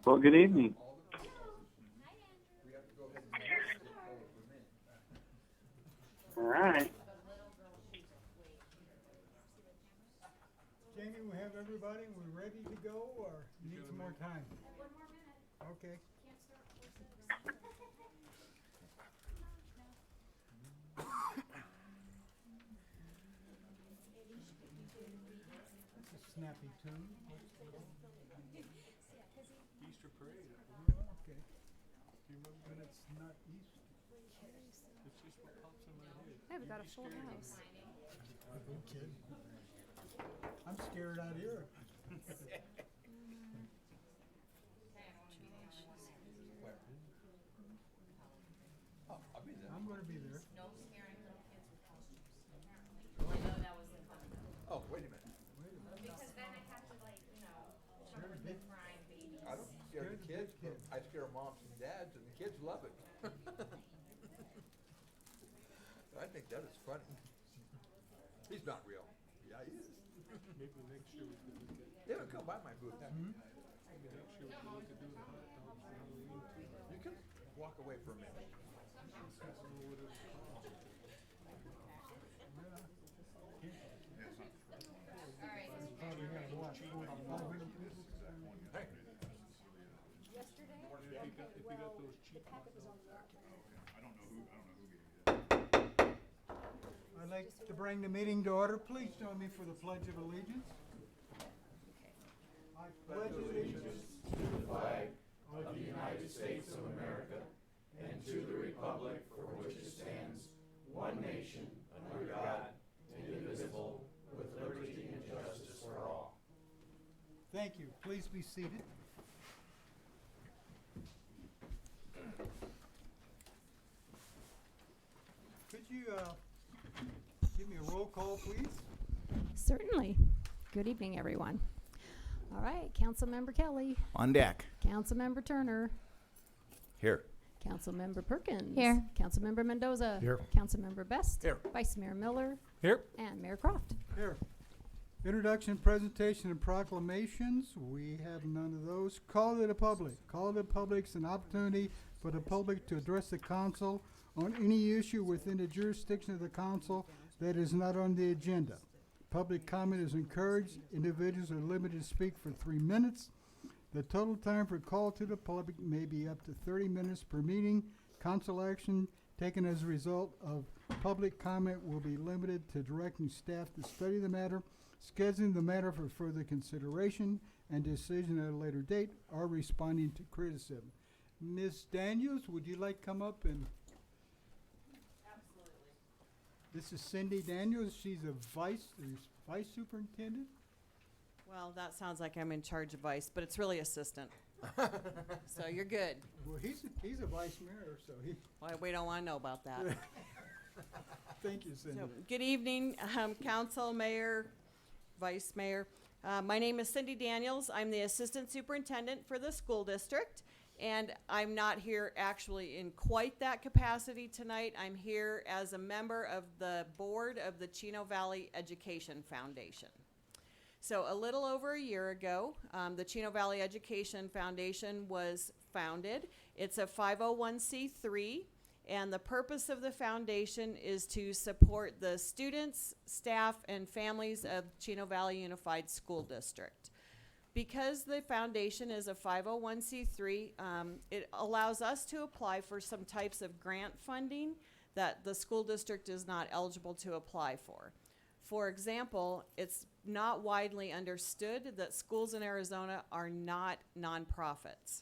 Well, good evening. All right. Jamie, we have everybody. We're ready to go, or need some more time? Okay. That's a snappy tune. Easter parade. Okay. Do you remember? But it's not Easter. It's just what pops in my head. Hey, we got a full house. No kidding. I'm scared out here. I'm gonna be there. Oh, wait a minute. Because then I have to show Sure, the big- crying babies. I don't scare the kids, but I scare moms and dads, and the kids love it. I think that is funny. He's not real. Yeah, he is. Maybe next year we could look at, They would come by my booth. maybe next year we could look at doing hot dogs for Halloween too. You can walk away for a minute. I don't know what it's called. Probably got what, 4,500 people? Hey, If you got those cheap hot dogs. I'd like to bring the meeting to order. Please join me for the Pledge of Allegiance. I pledge allegiance Thank you. Please be seated. Could you give me a roll call, please? Certainly. Good evening, everyone. All right, Councilmember Kelly, on deck. Councilmember Turner, Here. Councilmember Perkins. Here. Councilmember Mendoza. Here. Councilmember Best. Here. Vice Mayor Miller. Here. And Mayor Croft. Here. Introduction, presentation, and proclamations. We have none of those. Call to the public. Call to the public's an opportunity for the public to address the council on any issue within the jurisdiction of the council that is not on the agenda. Public comment is encouraged. Individuals are limited to speak for 3 minutes. The total time for call to the public may be up to 30 minutes per meeting. Council action taken as a result of public comment will be limited to directing staff to study the matter, scheduling the matter for further consideration and decision at a later date, or responding to criticism. Ms. Daniels, would you like to come up and? Absolutely. This is Cindy Daniels. She's a vice superintendent. Well, that sounds like I'm in charge of vice, but it's really assistant. So you're good. Well, he's a vice mayor, so he, Well, we don't want to know about that. thank you, Cindy. So, good evening, council, mayor, vice mayor. My name is Cindy Daniels. I'm the assistant superintendent for the school district, and I'm not here actually in quite that capacity tonight. I'm here as a member of the board of the Chino Valley Education Foundation. So a little over a year ago, the Chino Valley Education Foundation was founded. It's a 501c3, and the purpose of the foundation is to support the students, staff, and families of Chino Valley Unified School District. Because the foundation is a 501c3, it allows us to apply for some types of grant funding that the school district is not eligible to apply for. For example, it's not widely understood that schools in Arizona are not nonprofits.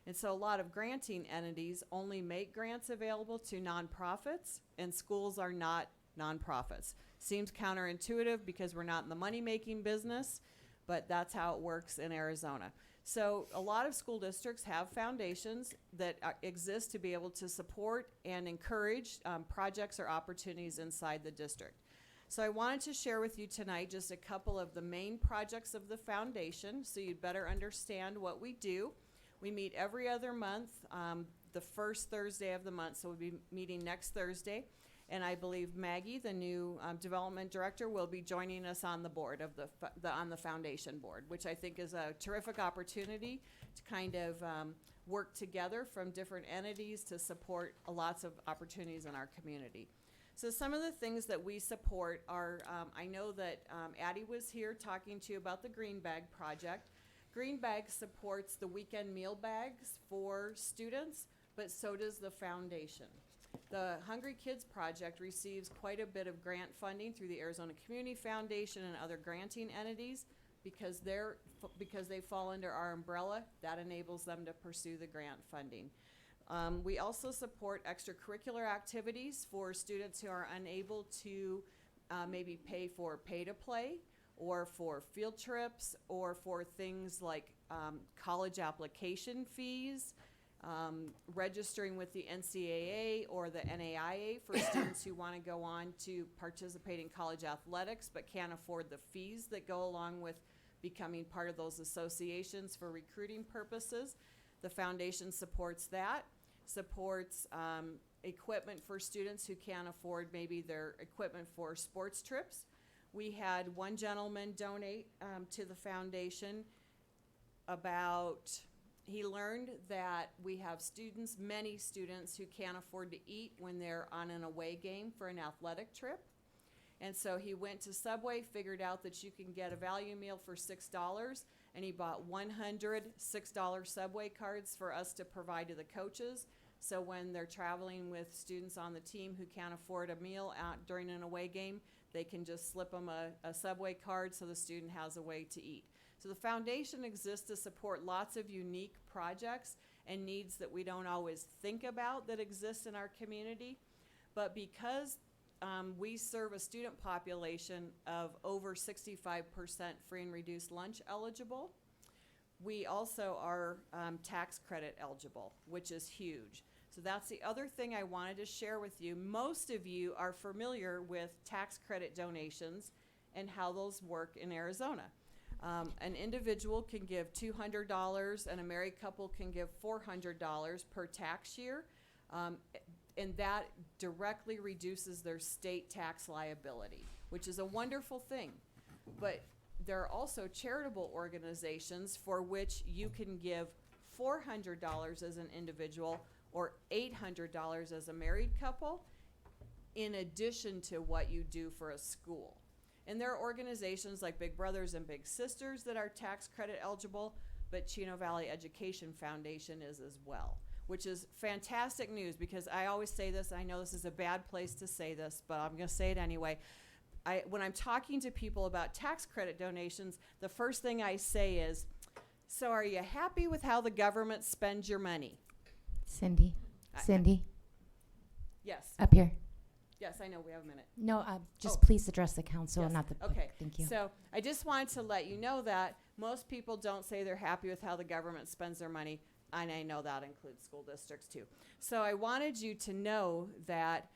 And so a lot of granting entities only make grants available to nonprofits, and schools are not nonprofits. Seems counterintuitive because we're not in the money-making business, but that's how it works in Arizona. So a lot of school districts have foundations that exist to be able to support and encourage projects or opportunities inside the district. So I wanted to share with you tonight just a couple of the main projects of the foundation so you'd better understand what we do. We meet every other month, the first Thursday of the month, so we'll be meeting next Thursday. And I believe Maggie, the new development director, will be joining us on the board of on the foundation board, which I think is a terrific opportunity to kind of work together from different entities to support lots of opportunities in our community. So some of the things that we support are, I know that Addie was here talking to you about the Green Bag Project. Green Bag supports the weekend meal bags for students, but so does the foundation. The Hungry Kids Project receives quite a bit of grant funding through the Arizona Community Foundation and other granting entities because they fall under our umbrella. That enables them to pursue the grant funding. We also support extracurricular activities for students who are unable to maybe pay to play, or for field trips, or for things like college application fees, registering with the NCAA or the NAIA for students who want to go on to participate in college athletics but can't afford the fees that go along with becoming part of those associations for recruiting purposes. The foundation supports that, supports equipment for students who can't afford maybe their equipment for sports trips. We had one gentleman donate to the foundation he learned that we have many students who can't afford to eat when they're on an away game for an athletic trip. And so he went to Subway, figured out that you can get a value meal for $6, and he bought 100 $6 Subway cards for us to provide to the coaches. So when they're traveling with students on the team who can't afford a meal out during an away game, they can just slip them a Subway card so the student has a way to eat. So the foundation exists to support lots of unique projects and needs that we don't always think about that exist in our community. But because we serve a student population of over 65% free and reduced lunch eligible, we also are tax credit eligible, which is huge. So that's the other thing I wanted to share with you. Most of you are familiar with tax credit donations and how those work in Arizona. An individual can give $200 and a married couple can give $400 per tax year, and that directly reduces their state tax liability, which is a wonderful thing. But there are also charitable organizations for which you can give $400 as an individual or $800 as a married couple, in addition to what you do for a school. And there are organizations like Big Brothers and Big Sisters that are tax credit eligible, but Chino Valley Education Foundation is as well, which is fantastic news, because I always say this, I know this is a bad place to say this, but I'm going to say it anyway. When I'm talking to people about tax credit donations, the first thing I say is, so are you happy with how the government spends your money? Cindy, Yes. up here. Yes, I know, we have a minute. No, just Oh. please address the council, Yes. not the public. Okay. Thank you. So I just wanted to let you know that most people don't say they're happy with how the government spends their money, and I know that includes school districts too. So I wanted you to know that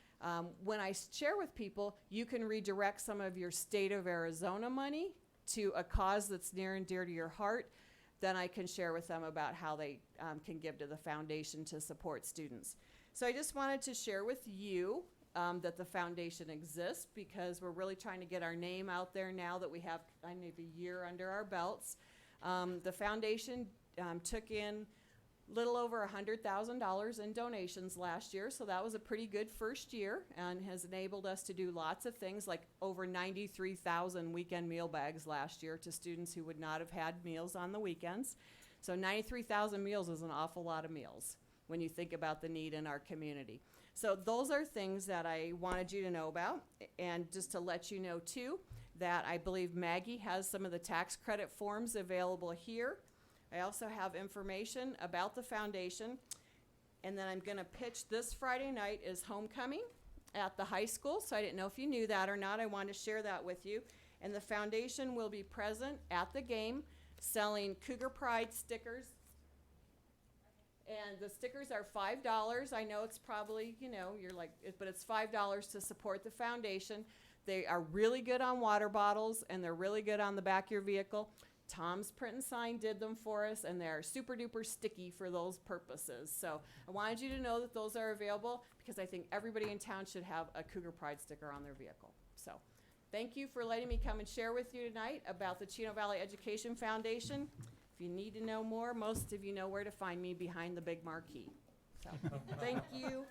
when I share with people, you can redirect some of your state of Arizona money to a cause that's near and dear to your heart. Then I can share with them about how they can give to the foundation to support students. So I just wanted to share with you that the foundation exists, because we're really trying to get our name out there now that we have kind of a year under our belts. The foundation took in little over $100,000 in donations last year, so that was a pretty good first year, and has enabled us to do lots of things, like over 93,000 weekend meal bags last year to students who would not have had meals on the weekends. So 93,000 meals is an awful lot of meals when you think about the need in our community. So those are things that I wanted you to know about. And just to let you know too, that I believe Maggie has some of the tax credit forms available here. I also have information about the foundation. And then I'm gonna pitch this Friday night is homecoming at the high school. So I didn't know if you knew that or not. I wanted to share that with you. And the foundation will be present at the game selling Cougar Pride stickers. And the stickers are $5. I know it's probably, you're like, but it's $5 to support the foundation. They are really good on water bottles, and they're really good on the back of your vehicle. Tom's Print and Sign did them for us, and they're super duper sticky for those purposes. So I wanted you to know that those are available because I think everybody in town should have a Cougar Pride sticker on their vehicle. So thank you for letting me come and share with you tonight about the Chino Valley Education Foundation. If you need to know more, most of you know where to find me behind the big marquee. So thank you.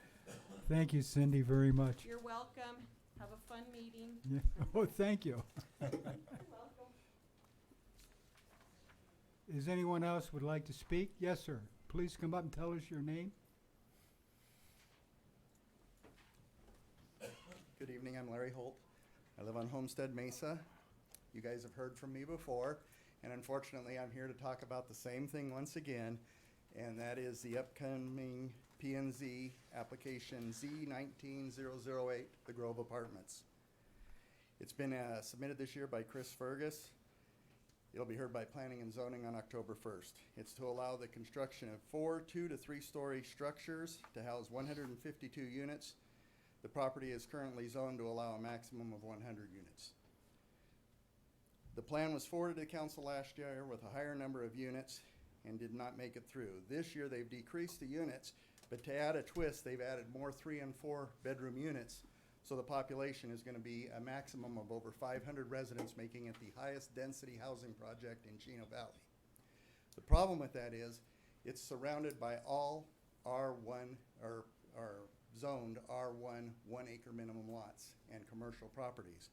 Thank you, Cindy, very much. You're welcome. Have a fun meeting. Yeah. Oh, thank you. You're welcome. Is anyone else would like to speak? Yes, sir. Please come up and tell us your name. Good evening, I'm Larry Holt. I live on Homestead Mesa. You guys have heard from me before, and unfortunately I'm here to talk about the same thing once again, and that is the upcoming P&Z application Z19008, the Grove Apartments. It's been submitted this year by Chris Fergus. It'll be heard by Planning and Zoning on October 1st. It's to allow the construction of 4 2- to 3-story structures to house 152 units. The property is currently zoned to allow a maximum of 100 units. The plan was forwarded to council last year with a higher number of units and did not make it through. This year they've decreased the units, but to add a twist, they've added more 3- and 4-bedroom units. So the population is going to be a maximum of over 500 residents, making it the highest density housing project in Chino Valley. The problem with that is it's surrounded by all R1 or zoned R1 1-acre minimum lots and commercial properties.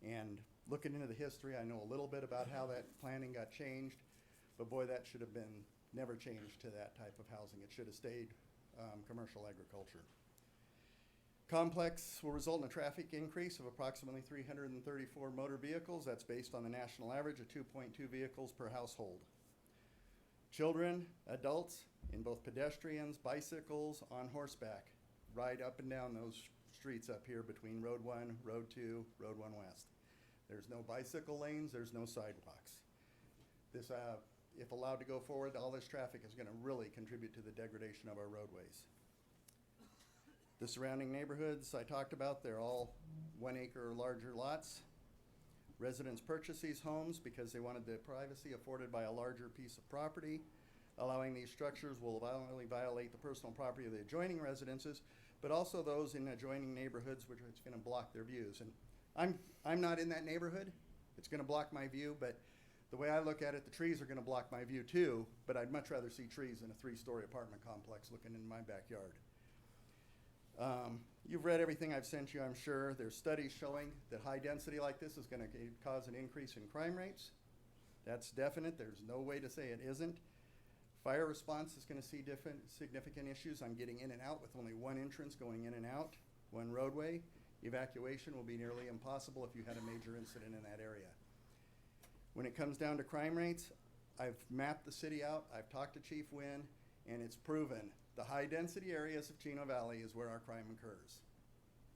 And looking into the history, I know a little bit about how that planning got changed, but boy, that should have been never changed to that type of housing. It should have stayed commercial agriculture. Complex will result in a traffic increase of approximately 334 motor vehicles. That's based on the national average of 2.2 vehicles per household. Children, adults, in both pedestrians, bicycles, on horseback, ride up and down those streets up here between Road 1, Road 2, Road 1 West. There's no bicycle lanes, there's no sidewalks. This, if allowed to go forward, all this traffic is going to really contribute to the degradation of our roadways. The surrounding neighborhoods I talked about, they're all 1-acre or larger lots. Residents purchased these homes because they wanted the privacy afforded by a larger piece of property. Allowing these structures will violently violate the personal property of the adjoining residences, but also those in adjoining neighborhoods, which is going to block their views. And I'm not in that neighborhood. It's going to block my view, but the way I look at it, the trees are going to block my view too, but I'd much rather see trees than a 3-story apartment complex looking in my backyard. You've read everything I've sent you, I'm sure. There's studies showing that high density like this is going to cause an increase in crime rates. That's definite. There's no way to say it isn't. Fire response is going to see significant issues on getting in and out with only one entrance going in and out, one roadway. Evacuation will be nearly impossible if you had a major incident in that area. When it comes down to crime rates, I've mapped the city out. I've talked to Chief Wynn, and it's proven the high-density areas of Chino Valley is where our crime occurs.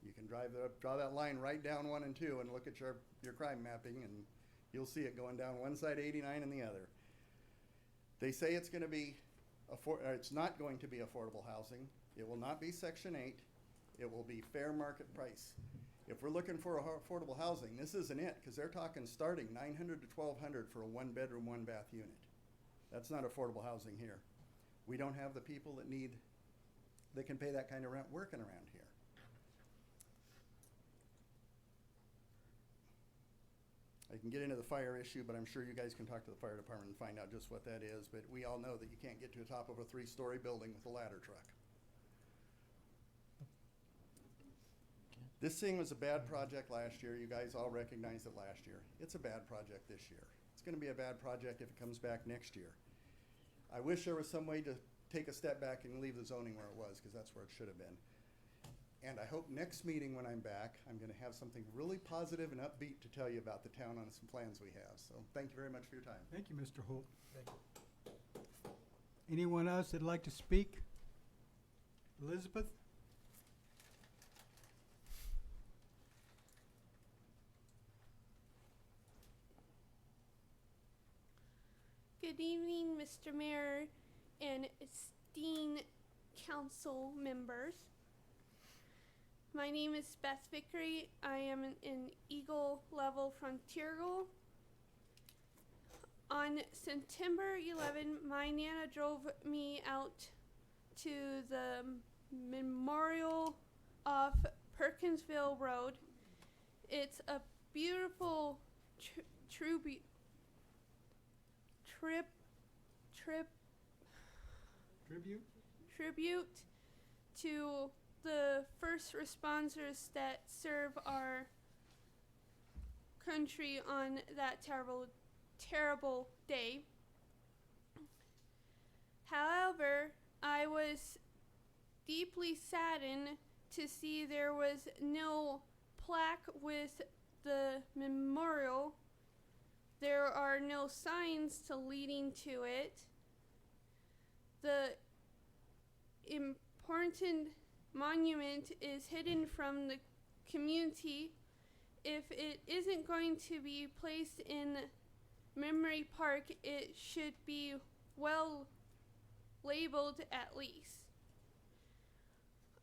You can draw that line right down 1 and 2 and look at your crime mapping, and you'll see it going down one side 89 and the other. They say it's going to be, it's not going to be affordable housing. It will not be Section 8. It will be fair market price. If we're looking for affordable housing, this isn't it, because they're talking starting $900 to $1,200 for a 1-bedroom, 1-bath unit. That's not affordable housing here. We don't have the people that can pay that kind of rent working around here. I can get into the fire issue, but I'm sure you guys can talk to the fire department and find out just what that is, but we all know that you can't get to the top of a 3-story building with a ladder truck. This thing was a bad project last year. You guys all recognized it last year. It's a bad project this year. It's going to be a bad project if it comes back next year. I wish there was some way to take a step back and leave the zoning where it was, because that's where it should have been. And I hope next meeting when I'm back, I'm going to have something really positive and upbeat to tell you about the town on some plans we have. So thank you very much for your time. Thank you, Mr. Holt. Anyone else that'd like to speak? Elizabeth? Good evening, Mr. Mayor and esteemed council members. My name is Beth Vickery. I am an Eagle Level Frontiergal. on September 11, my Nana drove me out to the memorial off Perkinsville Road. It's a beautiful tribute to the first responders that serve our country on that terrible day. However, I was deeply saddened to see there was no plaque with the memorial. There are no signs leading to it. The important monument is hidden from the community. If it isn't going to be placed in Memory Park, it should be well labeled at least.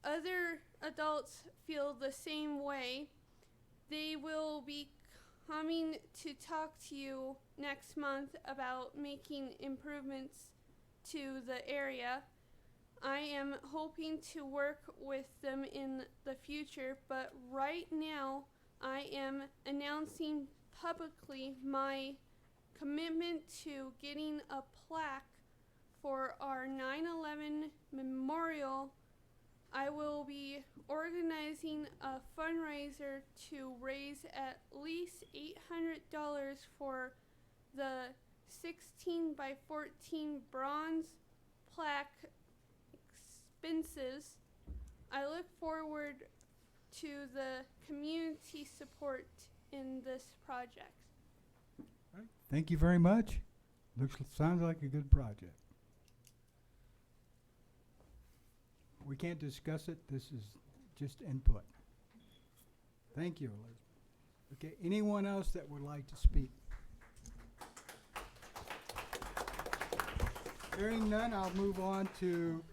Other adults feel the same way. They will be coming to talk to you next month about making improvements to the area. I am hoping to work with them in the future, but right now I am announcing publicly my commitment to getting a plaque for our 9/11 memorial. I will be organizing a fundraiser to raise at least $800 for the 16 by 14 bronze plaque expenses. I look forward to the community support in this project. All right. Thank you very much. Sounds like a good project. We can't discuss it. This is just input. Thank you, Elizabeth. Okay, anyone else that would like to speak? Hearing none, I'll move on to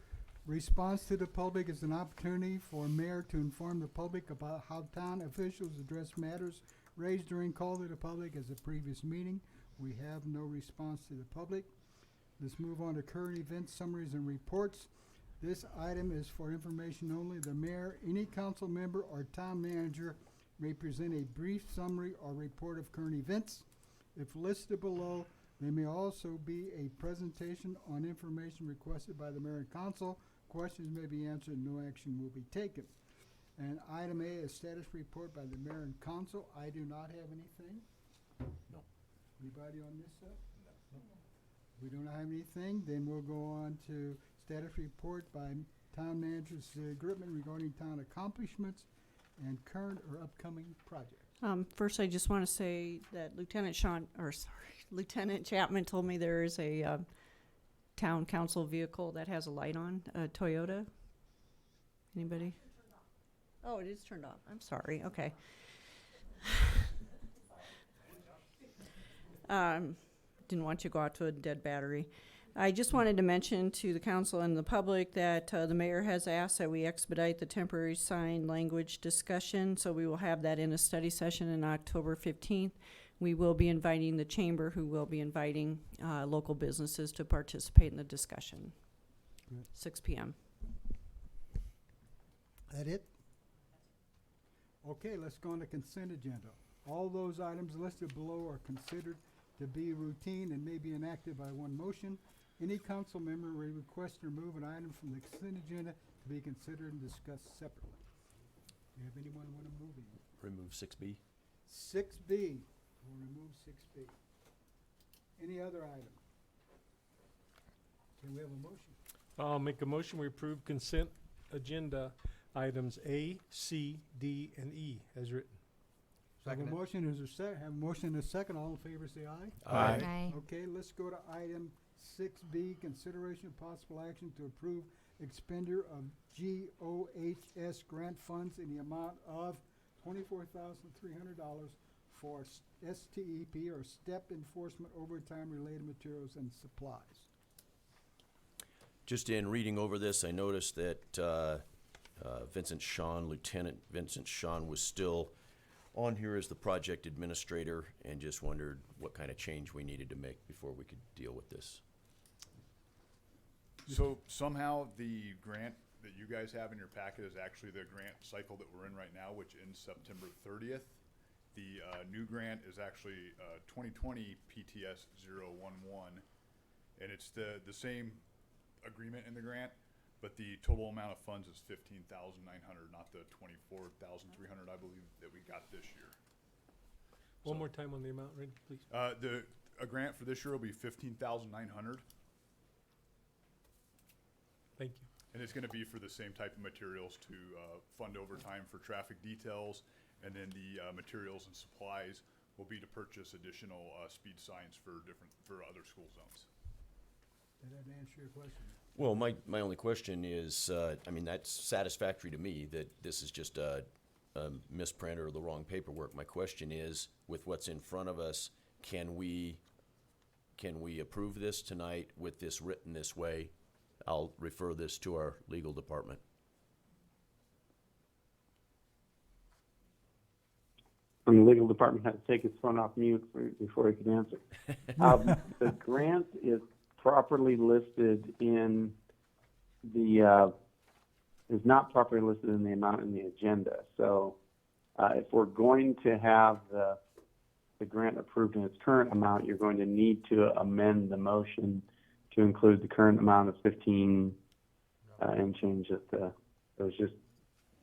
response to the public as an opportunity for mayor to inform the public about how town officials address matters raised during call to the public as a previous meeting. We have no response to the public. Let's move on to current events, summaries, and reports. This item is for information only. The mayor, any council member, or town manager may present a brief summary or report of current events. If listed below, there may also be a presentation on information requested by the mayor and council. Questions may be answered and no action will be taken. And item A is status report by the mayor and council. I do not have anything. No. Anybody on this side? No. We don't have anything. Then we'll go on to status report by town manager Cecilia Grittman regarding town accomplishments and current or upcoming projects. First, I just want to say that Lieutenant Chapman told me there is a town council vehicle that has a light on, a Toyota. Anybody? Oh, it is turned off. I'm sorry. Okay. Didn't want you to go out to a dead battery. I just wanted to mention to the council and the public that the mayor has asked that we expedite the temporary sign language discussion, so we will have that in a study session on October 15th. We will be inviting the chamber, who will be inviting local businesses to participate in the discussion. Good. 6 p.m. That it? Okay, let's go on to consent agenda. All those items listed below are considered to be routine and may be enacted by one motion. Any council member may request to remove an item from the consent agenda to be considered and discussed separately. Do you have anyone want to move it? Remove 6B. 6B. We'll remove 6B. Any other item? Can we have a motion? I'll make a motion, we approve consent agenda items A, C, D, and E as written. Have a motion, is there have a motion and a second, all in favor say aye. Aye. Okay, let's go to item 6B, consideration of possible action to approve expenditure of GOHS grant funds in the amount of $24,300 for STEP or STEP enforcement overtime related materials and supplies. Just in reading over this, I noticed that Lieutenant Vincent Sean was still on here as the project administrator and just wondered what kind of change we needed to make before we could deal with this. So somehow the grant that you guys have in your packet is actually the grant cycle that we're in right now, which ends September 30th. The new grant is actually 2020 PTS 011, and it's the same agreement in the grant, but the total amount of funds is $15,900, not the $24,300 I believe that we got this year. One more time on the amount, Randy, please. A grant for this year will be $15,900. Thank you. And it's gonna be for the same type of materials to fund overtime for traffic details, and then the materials and supplies will be to purchase additional speed signs for other school zones. Did that answer your question? Well, my only question is, I mean, that's satisfactory to me that this is just a misprint or the wrong paperwork. My question is, with what's in front of us, can we approve this tonight with this written this way? I'll refer this to our legal department. And the legal department had to take his phone off mute before he could answer. The grant is properly listed in the, is not properly listed in the amount in the agenda. So if we're going to have the grant approved in its current amount, you're going to need to amend the motion to include the current amount of 15 and change that was just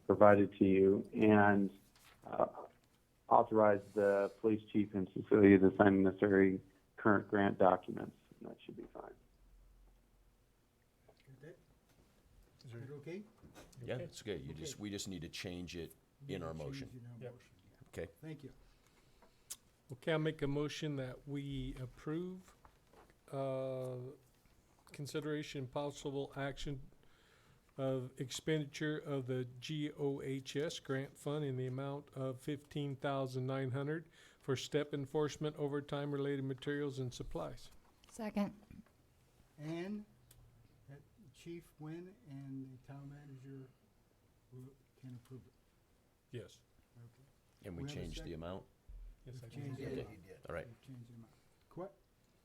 provided to you, and authorize the police chief and Cecilia to sign the necessary current grant documents. And that should be fine. Is that okay? Yeah, Okay. it's good. We just need to change it in our motion. Change in our Yep. motion, yeah. Okay. Thank you. Okay, I'll make a motion that we approve consideration and possible action of expenditure of the GOHS grant fund in the amount of $15,900 for step enforcement, overtime related materials and supplies. Second. And that Chief Wynn and the town manager can approve it. Yes. Okay. And we We have a change the second? amount? Yes, I Change did. the Okay. amount. All right. Change the amount.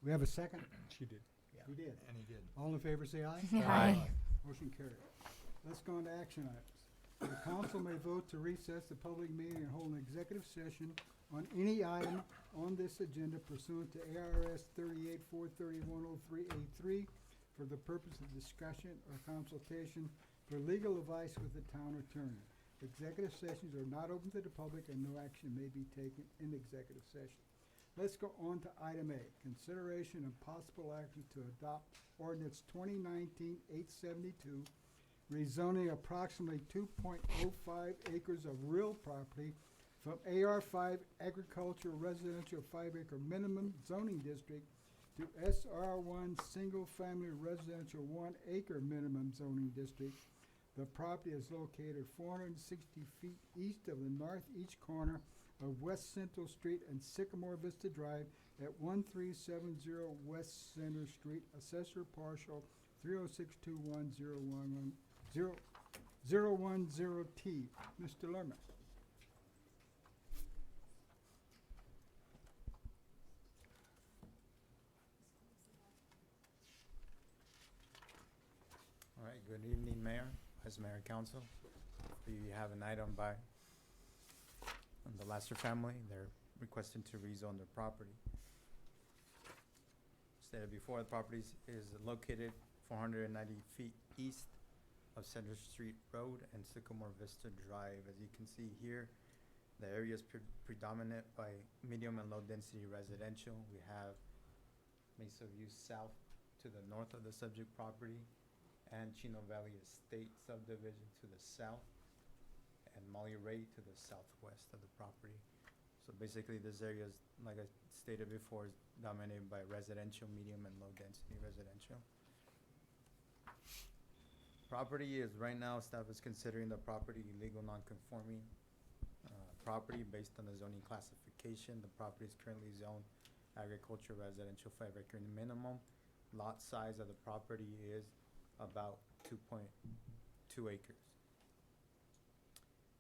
We have a second? She did. He did. And he did. All in favor, say aye. Aye. Motion carried. Let's go on to action items. The council may vote to recess the public meeting and hold an executive session on any item on this agenda pursuant to ARS 38-430-103A3 for the purpose of discussion or consultation for legal advice with the town attorney. Executive sessions are not open to the public and no action may be taken in executive session. Let's go on to item A, consideration and possible action to adopt ordinance 2019-872, rezoning approximately 2.05 acres of real property from AR5 agricultural residential 5-acre minimum zoning district to SR1 single-family residential 1-acre minimum zoning district. The property is located 460 feet east of the northeast corner of West Central Street and Sycamore Vista Drive at 1370 West Center Street, assessor partial 306210110T. Mr. Lerman. All right, good evening, Mayor, Vice Mayor, Council. We have an item by the Lasser family. They're requesting to rezone their property. Stated before, the property is located 490 feet east of Center Street Road and Sycamore Vista Drive. As you can see here, the area is predominant by medium and low density residential. We have Mesa View South to the north of the subject property, and Chino Valley Estate subdivision to the south, and Molly Ray to the southwest of the property. So basically this area is, like I stated before, is dominated by residential, medium and low density residential. Property is, right now, staff is considering the property illegal non-conforming property based on the zoning classification. The property is currently zoned agriculture residential 5-acre minimum. Lot size of the property is about 2.2 acres.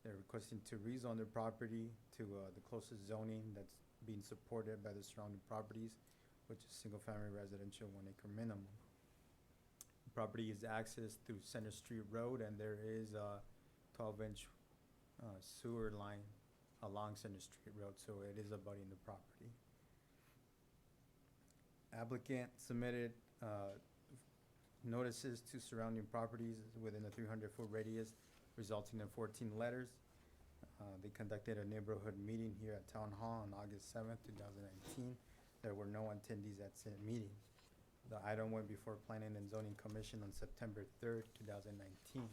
They're requesting to rezone their property to the closest zoning that's being supported by the surrounding properties, which is single-family residential 1 acre minimum. The property is accessed through Center Street Road, and there is a 12-inch sewer line along Center Street Road, so it is abutting the property. Applicant submitted notices to surrounding properties within a 300-foot radius, resulting in 14 letters. They conducted a neighborhood meeting here at Town Hall on August 7th, 2019. There were no attendees at said meeting. The item went before Planning and Zoning Commission on September 3rd, 2019.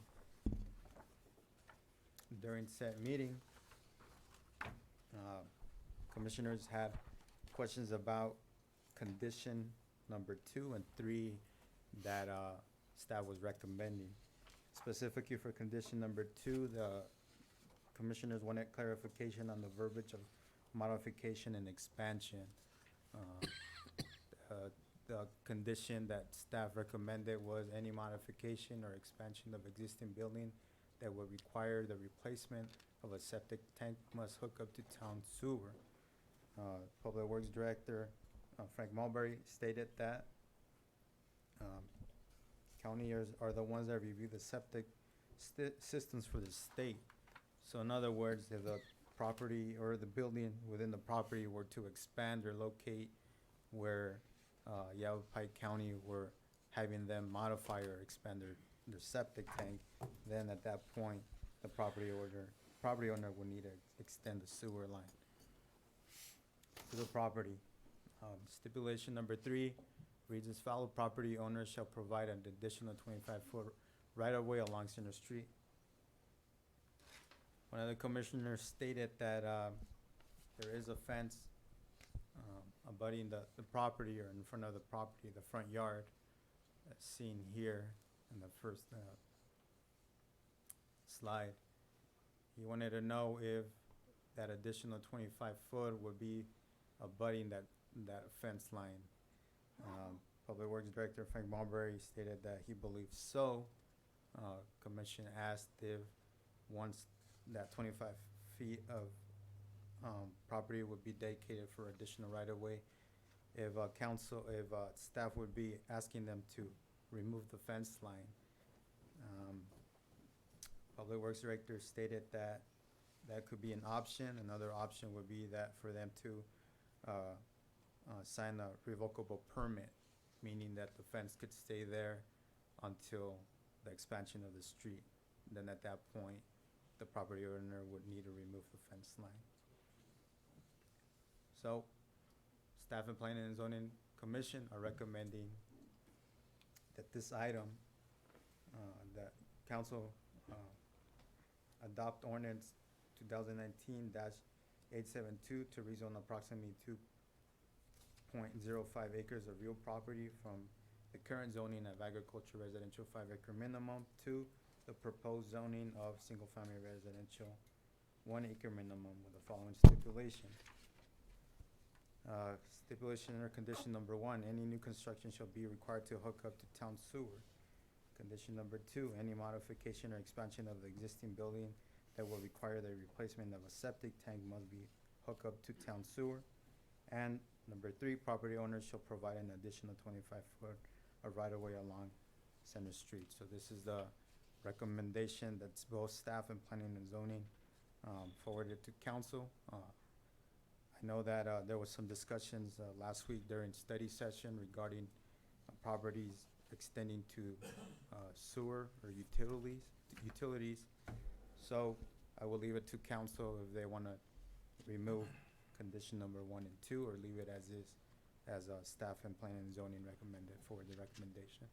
During said meeting, commissioners had questions about condition number 2 and 3 that staff was recommending. Specifically for condition number 2, the commissioners wanted clarification on the verbiage of modification and expansion. The condition that staff recommended was any modification or expansion of existing building that would require the replacement of a septic tank must hook up to town sewer. Public Works Director Frank Mulberry stated that county are the ones that review the septic systems for the state. So in other words, if the property or the building within the property were to expand or locate where Yavapai County were having them modify or expand their septic tank, then at that point, the property owner would need to extend the sewer line to the property. Stipulation number 3 reads as follows: property owners shall provide an additional 25-foot right-of-way along Center Street. One of the commissioners stated that there is a fence abutting the property or in front of the property, the front yard, as seen here in the first slide. He wanted to know if that additional 25-foot would be abutting that fence line. Public Works Director Frank Mulberry stated that he believes so. Commission asked if once that 25 feet of property would be dedicated for additional right-of-way, if staff would be asking them to remove the fence line. Public Works Director stated that that could be an option. Another option would be that for them to sign a revocable permit, meaning that the fence could stay there until the expansion of the street. Then at that point, the property owner would need to remove the fence line. So, staff and Planning and Zoning Commission are recommending that this item, that council adopt ordinance 2019-872 to rezone approximately 2.05 acres of real property from the current zoning of agriculture residential 5 acre minimum to the proposed zoning of single-family residential 1 acre minimum with the following stipulation. Stipulation under condition number 1, any new construction shall be required to hook up to town sewer. Condition number 2, any modification or expansion of the existing building that will require the replacement of a septic tank must be hooked up to town sewer. And number 3, property owners shall provide an additional 25-foot of right-of-way along Center Street. So this is the recommendation that's both staff and Planning and Zoning forwarded to council. I know that there was some discussions last week during study session regarding properties extending to sewer or utilities. So I will leave it to council if they want to remove condition number 1 and 2 or leave it as is, as staff and Planning and Zoning recommended for the recommendation.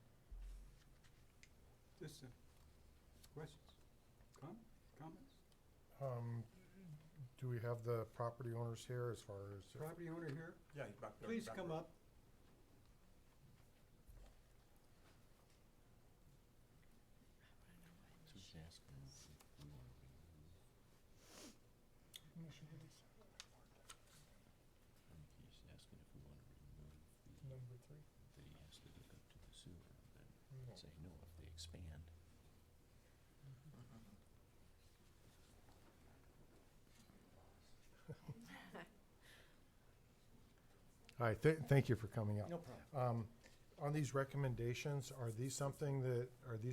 Just questions, comments? Do we have the property owners here as far as? Property owner here? Yeah, he's back there. Please come up. Number 3. That he has to hook up to the sewer, then say no if they expand. Hi, thank you for coming out. No problem. On these recommendations, are these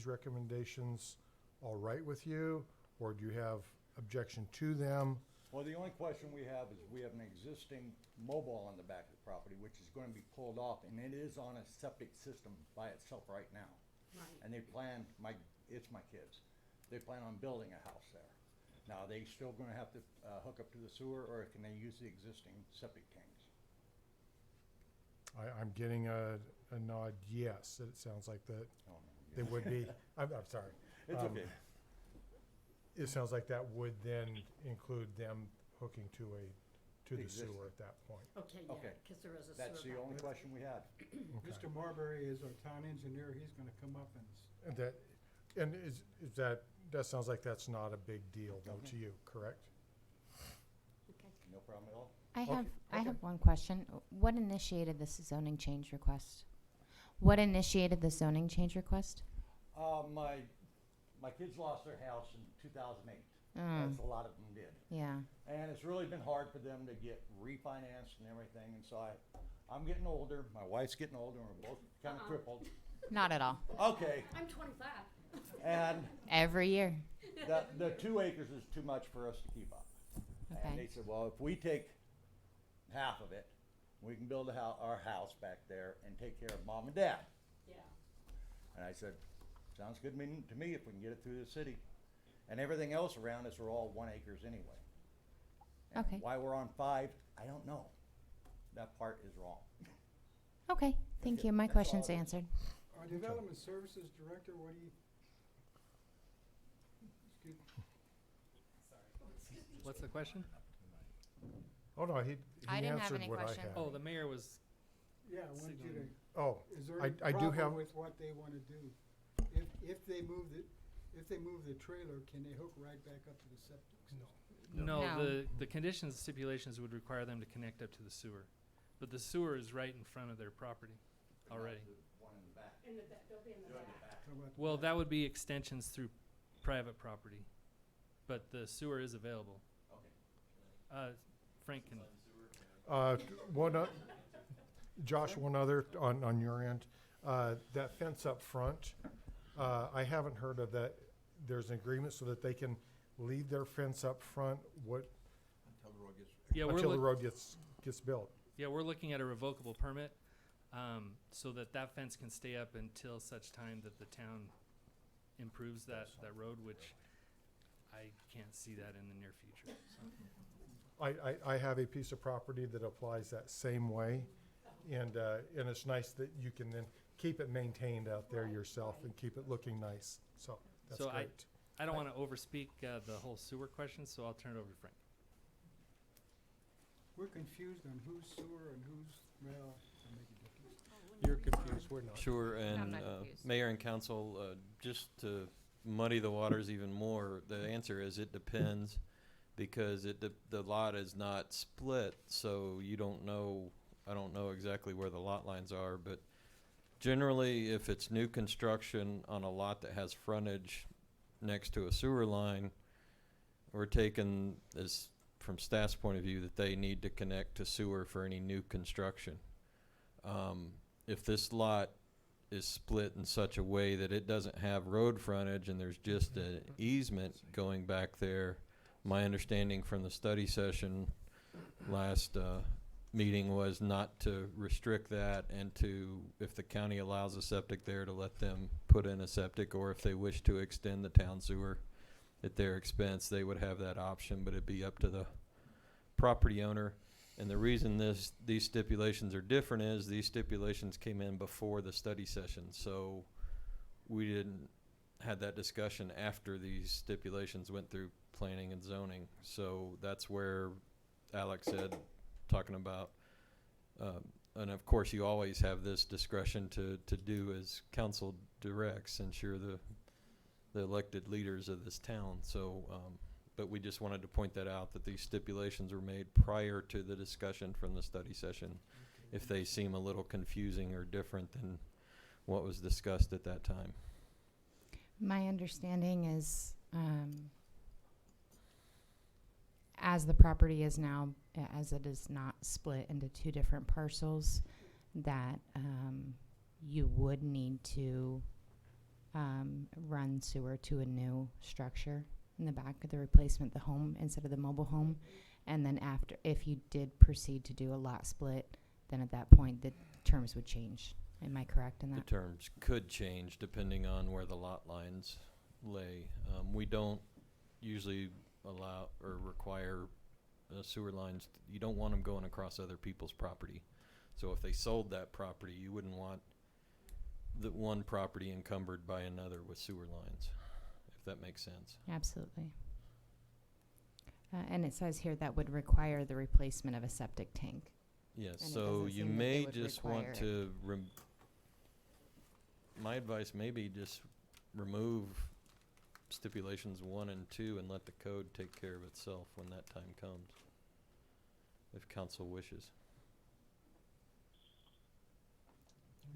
recommendations all right with you? Or do you have objection to them? Well, the only question we have is we have an existing mobile on the back of the property, which is gonna be pulled off, and it is on a septic system by itself right now. Right. And they plan, it's my kids, they plan on building a house there. Now, are they still gonna have to, hook up to the sewer, or can they use the existing septic tanks? I'm getting a nod, yes, it sounds like that Oh, no. they would be. I'm sorry. It's okay. It sounds like that would then include them hooking to the Existing. sewer at that point. Okay, Okay. because there is a That's the only question we had. Okay. Mr. Marbury is our town engineer, he's gonna come up and And that sounds like that's not a big deal though to you, correct? No problem at all. I Okay, have one question. What initiated this zoning change request? What initiated the zoning change request? My kids lost their house in 2008. Mm. That's a lot of them did. Yeah. And it's really been hard for them to get refinanced and everything, and so I'm getting older, my wife's getting older, and we're both kind of crippled. Not at all. Okay, I'm 25. and Every year. the 2 acres is too much for us to keep up. And Okay. they said, well, if we take half of it, we can build our house back there and take care of mom and dad. Yeah. And I said, sounds good to me if we can get it through the city. And everything else around us are all 1 acres anyway. And Okay. why we're on 5, I don't know. That part is wrong. Okay, thank Okay, you. My that's question's all. answered. our Development Services Director, what do you? Excuse What's the question? Oh, no, he I didn't have answered any what I question. had. Oh, the mayor was, Yeah, I wanted you to, Oh, is there I any do problem have- with what they wanna do? If they move the trailer, can they hook right back up to the septic system? no, No. the conditions, stipulations would require them to connect up to the sewer. But the sewer is right in front of their property already. The one in the back. They'll be in the back. How about Well, that would be extensions through private property, but the sewer is available. Okay. Frank can, One, Josh, one other on your end. That fence up front, I haven't heard of that. There's an agreement so that they can leave their fence up front, Until the road gets. yeah, we're until the look, road gets built. yeah, we're looking at a revocable permit, so that fence can stay up until such time that the town improves that road, which I can't see that in the near future, so. I have a piece of property that applies that same way, and it's nice that you can then keep it maintained out there yourself and keep it looking nice. So that's So great. I don't wanna overspeak, the whole sewer question, so I'll turn it over to Frank. We're confused on who's sewer and who's, well, doesn't make a difference. You're confused, we're not. Sure, and not confused. Mayor and Council, just to muddy the waters even more, the answer is it depends, because the lot is not split, so you don't know, I don't know exactly where the lot lines are, but generally, if it's new construction on a lot that has frontage next to a sewer line, we're taking this from staff's point of view that they need to connect to sewer for any new construction. If this lot is split in such a way that it doesn't have road frontage and there's just an easement going back there, my understanding from the study session last meeting was not to restrict that, and to, if the county allows a septic there, to let them put in a septic, or if they wish to extend the town sewer at their expense, they would have that option, but it'd be up to the property owner. And the reason these stipulations are different is these stipulations came in before the study session, so we didn't had that discussion after these stipulations went through planning and zoning. So that's where Alex said, talking about, and of course you always have this discretion to do as council directs, ensure the elected leaders of this town. So, but we just wanted to point that out, that these stipulations were made prior to the discussion from the study session, if they seem a little confusing or different than what was discussed at that time. My understanding is, as the property is now as it is not split into two different parcels, that you would need to run sewer to a new structure in the back of the replacement, the home instead of the mobile home. And then after, if you did proceed to do a lot split, then at that point the terms would change. Am I correct in The that? terms could change depending on where the lot lines lay. We don't usually allow or require sewer lines. You don't want them going across other people's property. So if they sold that property, you wouldn't want the one property encumbered by another with sewer lines, if that makes sense. Absolutely. And it says here that would require the replacement of a septic tank. Yes, And it so doesn't you seem that they may would just require want it. to, my advice may be just remove stipulations 1 and 2 and let the code take care of itself when that time comes, if council wishes.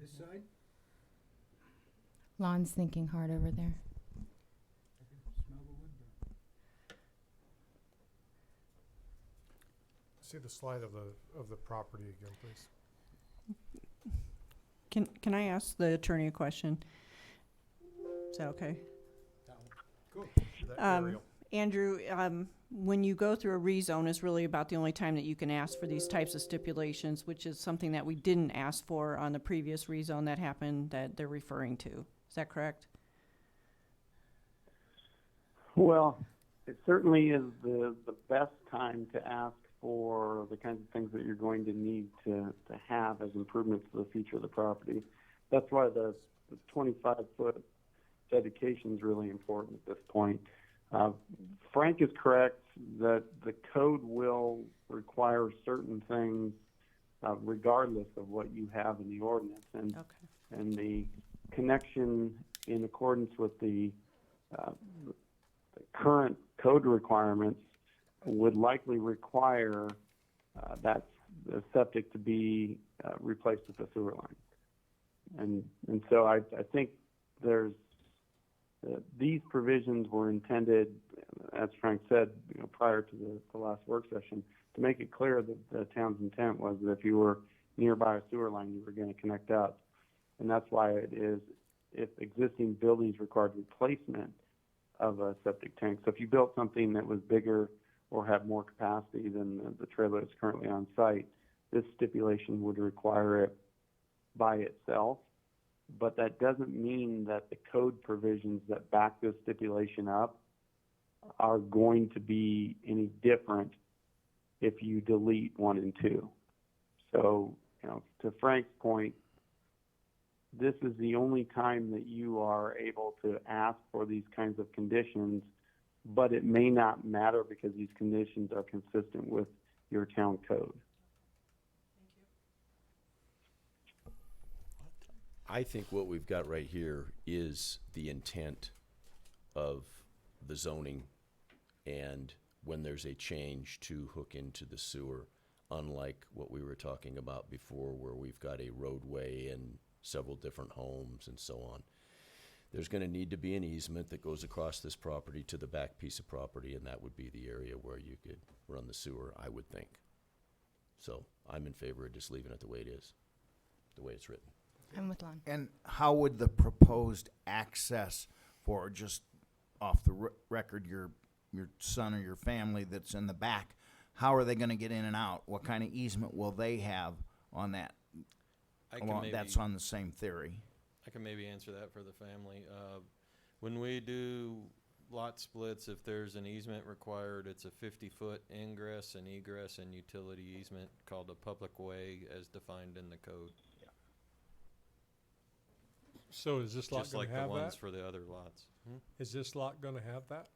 This side? Lon's thinking hard over there. Smell the wood burn. See the slide of the property again, please. Can I ask the attorney a question? Is that okay? Cool. That aerial. Andrew, when you go through a rezone is really about the only time that you can ask for these types of stipulations, which is something that we didn't ask for on the previous rezone that happened that they're referring to. Is that correct? Well, it certainly is the best time to ask for the kinds of things that you're going to need to have as improvements to the future of the property. That's why the 25-foot dedication is really important at this point. Frank is correct that the code will require certain things regardless of what you have in the ordinance. And the connection in accordance with the current code requirements would likely require that the septic to be replaced with a sewer line. And so I think there's these provisions were intended, as Frank said, prior to the last work session, to make it clear that the town's intent was that if you were nearby a sewer line, you were going to connect up. And that's why it is, if existing buildings required replacement of a septic tank. So if you built something that was bigger or had more capacity than the trailer that's currently on site, this stipulation would require it by itself. But that doesn't mean that the code provisions that back this stipulation up are going to be any different if you delete 1 and 2. So, to Frank's point, this is the only time that you are able to ask for these kinds of conditions, but it may not matter because these conditions are consistent with your town code. I think what we've got right here is the intent of the zoning, and when there's a change to hook into the sewer, unlike what we were talking about before where we've got a roadway and several different homes and so on. There's going to need to be an easement that goes across this property to the back piece of property, and that would be the area where you could run the sewer, I would think. So I'm in favor of just leaving it the way it is, the way it's written. I'm with Lon. And how would the proposed access for, just off the record, your son or your family that's in the back, how are they going to get in and out? What kind of easement will they have on that? That's on the same theory. I can maybe answer that for the family. When we do lot splits, if there's an easement required, it's a 50-foot ingress and egress and utility easement called a public way as defined in the code. So is this lot Just going like to have the ones that? for the other lots. Is this lot going to have that?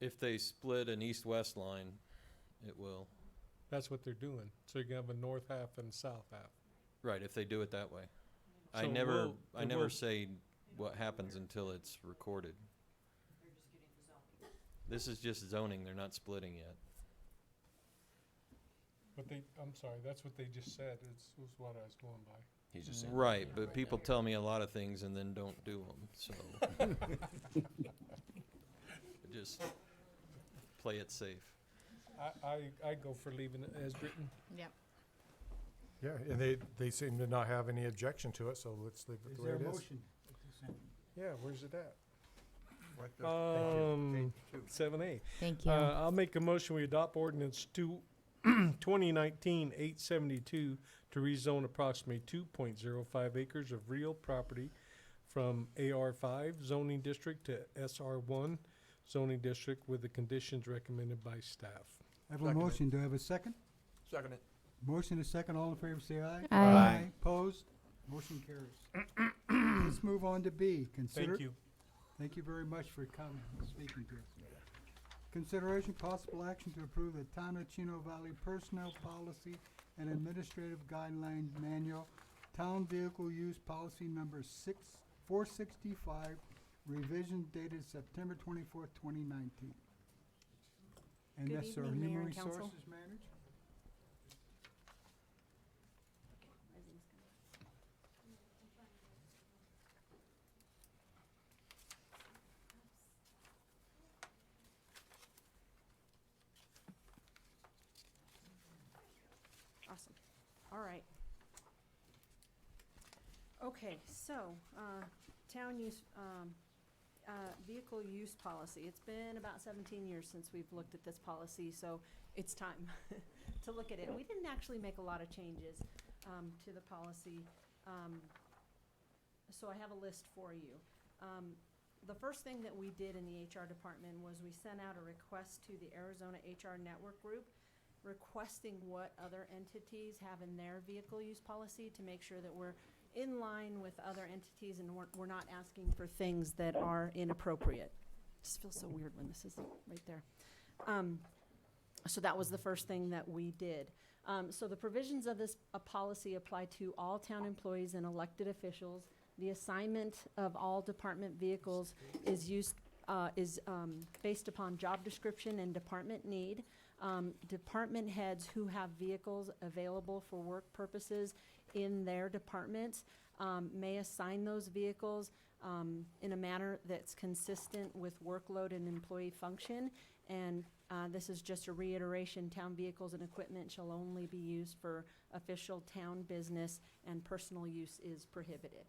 If they split an east-west line, it will. That's what they're doing. So you're going to have a north half and south half. Right, if they do it that way. So I never we'll- say what happens until it's recorded. This is just zoning, they're not splitting yet. But I'm sorry, that's what they just said. Was what I was going by. He's just saying. Right, but people tell me a lot of things and then don't do them, so. Just play it safe. I go for leaving it as written. Yep. Yeah, and they seem to not have any objection to it, so let's leave it Is the way there a it is. motion? Yeah, where's it at? Right there. 7A. Thank you. I'll make a motion, we adopt ordinance 2019-872 to rezone approximately 2.05 acres of real property from AR5 zoning district to SR1 zoning district with the conditions recommended by staff. I have a Second it. motion. Do I have a second? Second it. Motion is second. All in favor, say aye. Aye. Opposed? Motion carries. Let's move on to B. Thank you. Thank you very much for coming and speaking to us. Consideration possible action to approve the Town of Chino Valley Personnel Policy and Administrative Guidelines Manual, Town Vehicle Use Policy Number 465, revision dated September 24th, 2019. And Good that's our evening, Mayor Human and Council. Resources Manager. Awesome. All right. Okay, so, town use, vehicle use policy. It's been about 17 years since we've looked at this policy, so it's time to look at it. We didn't actually make a lot of changes, to the policy. So I have a list for you. The first thing that we did in the HR department was we sent out a request to the Arizona HR Network Group requesting what other entities have in their vehicle use policy to make sure that we're in line with other entities and we're not asking for things that are inappropriate. Just feels so weird when this is right there. So that was the first thing that we did. So the provisions of this policy apply to all town employees and elected officials. The assignment of all department vehicles is based upon job description and department need. Department heads who have vehicles available for work purposes in their departments may assign those vehicles in a manner that's consistent with workload and employee function. And this is just a reiteration, town vehicles and equipment shall only be used for official town business and personal use is prohibited.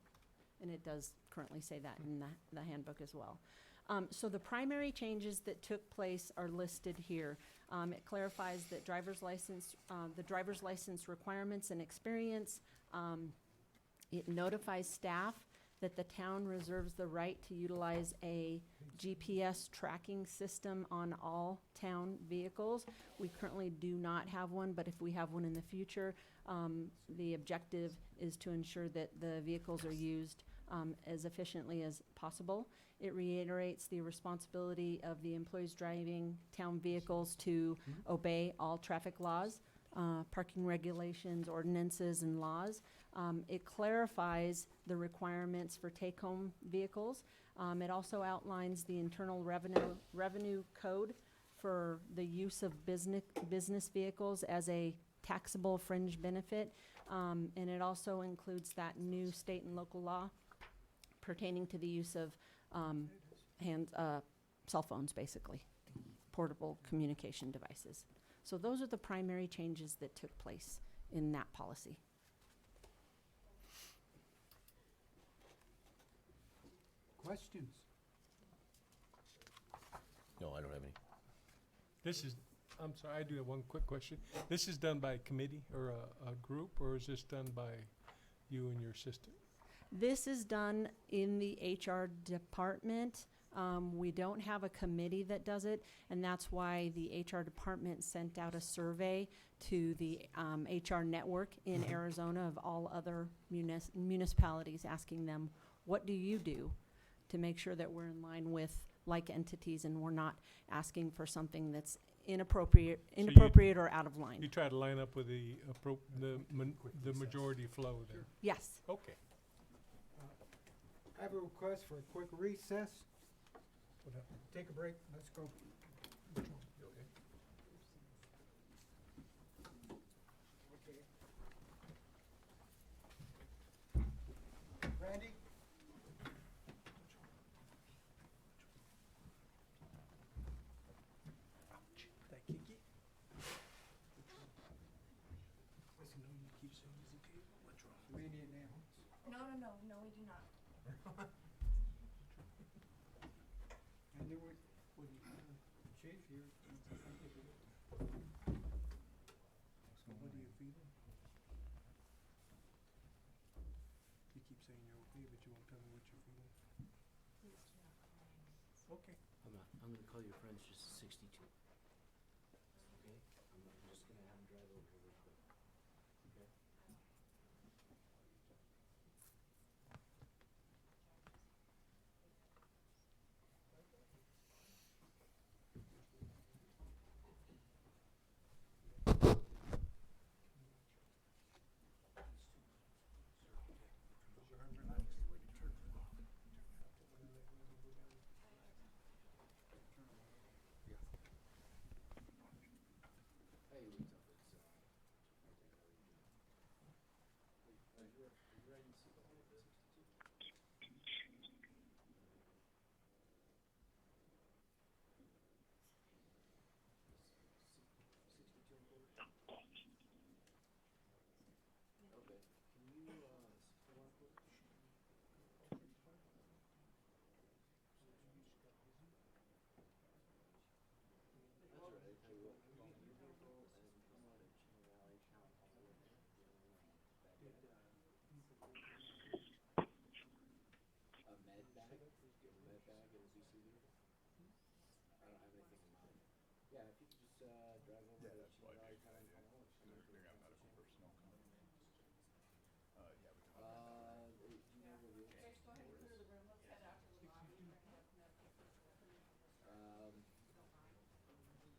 And it does currently say that in the handbook as well. So the primary changes that took place are listed here. It clarifies that the driver's license requirements and experience. It notifies staff that the town reserves the right to utilize a GPS tracking system on all town vehicles. We currently do not have one, but if we have one in the future, the objective is to ensure that the vehicles are used as efficiently as possible. It reiterates the responsibility of the employees driving town vehicles to obey all traffic laws, parking regulations, ordinances, and laws. It clarifies the requirements for take-home vehicles. It also outlines the internal revenue code for the use of business vehicles as a taxable fringe benefit. And it also includes that new state and local law pertaining to the use of cell phones, basically, portable communication devices. So those are the primary changes that took place in that policy. Questions? No, I don't have any. I'm sorry, I do have one quick question. This is done by a committee or a group, or is this done by you and your assistant? This is done in the HR department. We don't have a committee that does it, and that's why the HR department sent out a survey to the HR network in Arizona of all other municipalities, asking them, what do you do to make sure that we're in line with like entities and we're not asking for something that's inappropriate or out of line. You try to line up with the majority flow there. Yes. Okay. I have a request for a quick recess. Take a break. Let's go. Randy? Thank you. What are you feeling? You keep saying you're okay, but you won't tell me what you're feeling. Okay. I'm not. I'm gonna call your friends just 62. Okay? I'm just gonna have them drive over here real quick. Okay? Hey, what's up? It's are you ready to see the whole 62? Okay. Can you hold on quick? That's all right. I tell you what, call your vehicle and come out at Chino Valley, Chino Hollow, and a med bag? Do you have a med bag and a BC vehicle? I don't have anything in mind. Yeah, if you could just drive over Yeah, to that's Chino probably Valley a good Town idea. Hall. They got medical personnel coming. Yeah, we can Do you know where the old 64 is?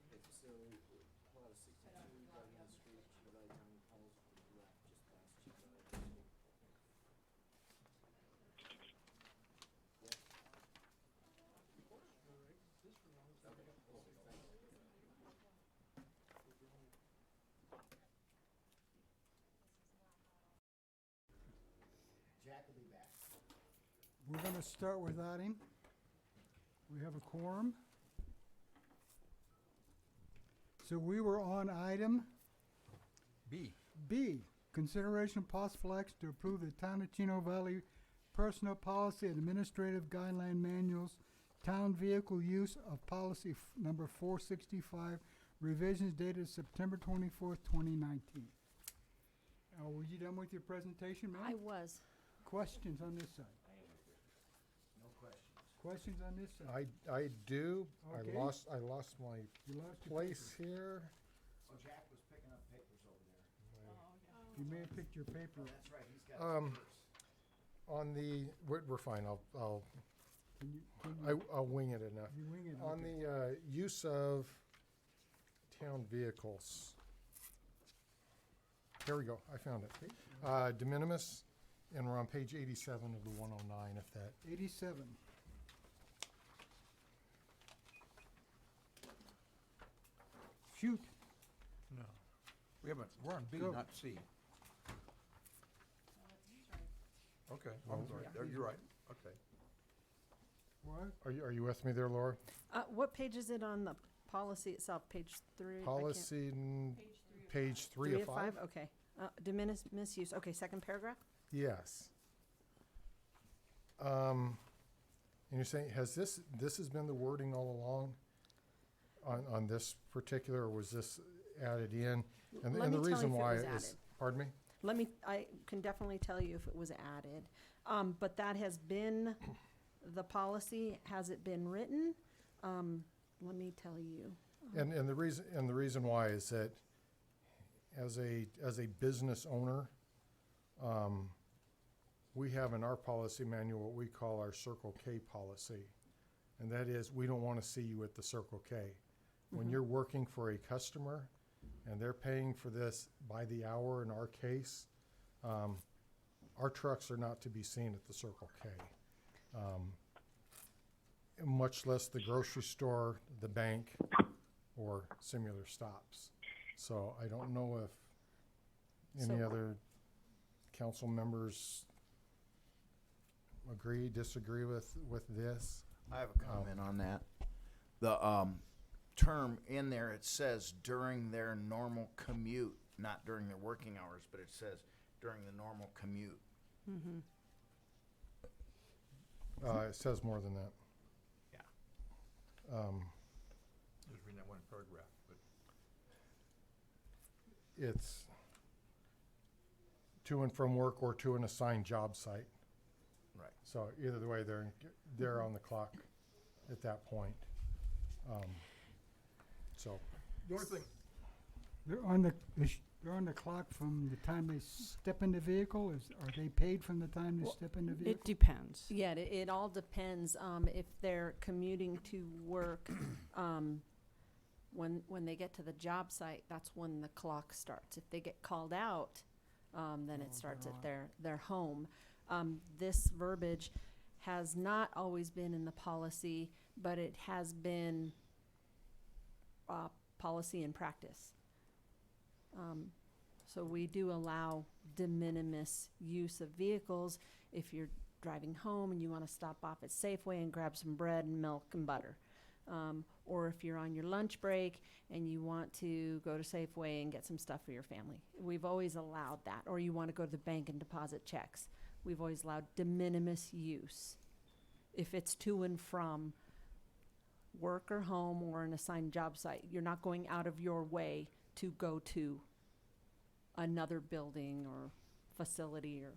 Okay, so pull out a 62, driving down the street, Chino Valley Town Hall's on the left, just past Chino Valley High School. Yep. Okay, cool, thanks. Jack will be back. We're gonna start without him. We have a quorum. So we were on item B. B, consideration possible action to approve the Town of Chino Valley Personal Policy Administrative Guideline Manuals, Town Vehicle Use of Policy number 465, revisions dated September 24th, 2019. Were you done with your presentation, ma'am? I was. Questions on this side? No questions. Questions on this side? I do. Okay. I lost my You lost your place here. Oh, Jack was picking up papers over there. You may have picked your paper. That's right, he's got papers. On the, we're fine, I'll wing it enough. You wing it, On okay. the use of town vehicles. Here we go, I found it. De minimis, and we're on page 87 of the 109, if that. 87. Shoot. No. We haven't, we're on B, Go. not C. Okay, Well, I'm sorry. There, you're right. Okay. What? Are you with me there, Laura? What page is it on the policy itself? Page 3? I can't- Policy, page 3 of 5? Okay. De minimis misuse. Okay, second paragraph? Yes. And you're saying, has this has been the wording all along on this particular, or was this added in? And Let the me tell you reason if it why was is, added. pardon me? I can definitely tell you if it was added. But that has been the policy. Has it been written? Let me tell you. And the reason why is that as a business owner, we have in our policy manual what we call our Circle K policy. And that is, we don't want to see you at the Circle K. When Mhm. you're working for a customer and they're paying for this by the hour in our case, our trucks are not to be seen at the Circle K. Much less the grocery store, the bank, or similar stops. So I don't know if any So- other council members agree, disagree with this. I have a comment on that. The term in there, it says during their normal commute, not during their working hours, but it says during the normal commute. Mm-hmm. It says more than that. Yeah. There's that one paragraph, but It's to and from work or to an assigned job site. Right. So either way, they're on the clock at that point. So, the only thing, They're on they're on the clock from the time they step in the vehicle? Are they paid from the time they step in the vehicle? It depends. Yeah, it all depends, if they're commuting to work, when they get to the job site, that's when the clock starts. If they get called out, then it starts at their home. This verbiage has not always been in the policy, but it has been, policy and practice. So we do allow de minimis use of vehicles if you're driving home and you want to stop off at Safeway and grab some bread and milk and butter. Or if you're on your lunch break and you want to go to Safeway and get some stuff for your family. We've always allowed that. Or you want to go to the bank and deposit checks. We've always allowed de minimis use. If it's to and from work or home or an assigned job site, you're not going out of your way to go to another building or facility or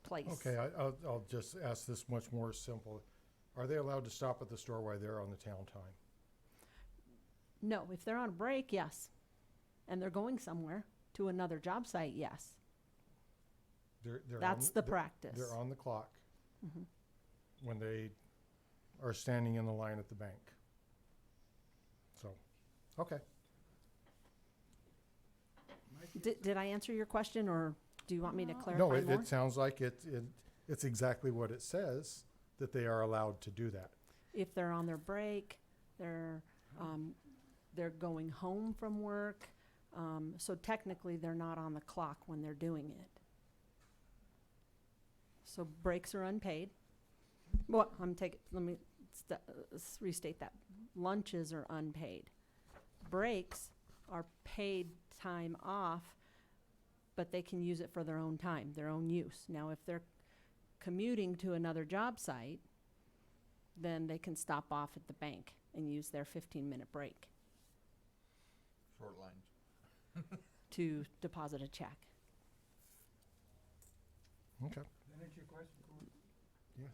place. okay, I'll just ask this much more simple. Are they allowed to stop at the store while they're on the town time? No, if they're on a break, yes. And they're going somewhere to another job site, yes. They're That's on- the they're- practice. They're on the clock Mhm. when they are standing in the line at the bank. So, okay. Did I answer your question, or do you want me to clarify No, more? it sounds like it's exactly what it says, that they are allowed to do that. If they're on their break, they're going home from work, so technically they're not on the clock when they're doing it. So breaks are unpaid. Well, let me restate that. Lunches are unpaid. Breaks are paid time off, but they can use it for their own time, their own use. Now, if they're commuting to another job site, then they can stop off at the bank and use their 15-minute break short lines. to deposit a check. Okay. That answer your question, Corey? Yes.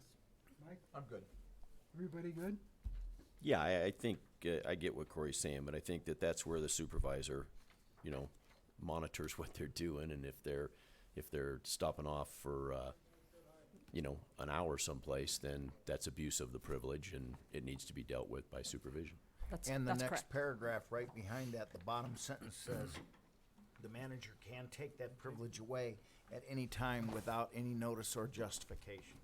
Mike, I'm good. everybody good? Yeah, I think, I get what Corey's saying, but I think that that's where the supervisor, monitors what they're doing, and if they're stopping off for, an hour someplace, then that's abuse of the privilege, and it needs to be dealt with by supervision. And the That's next correct. paragraph right behind that, the bottom sentence says, the manager can take that privilege away at any time without any notice or justification.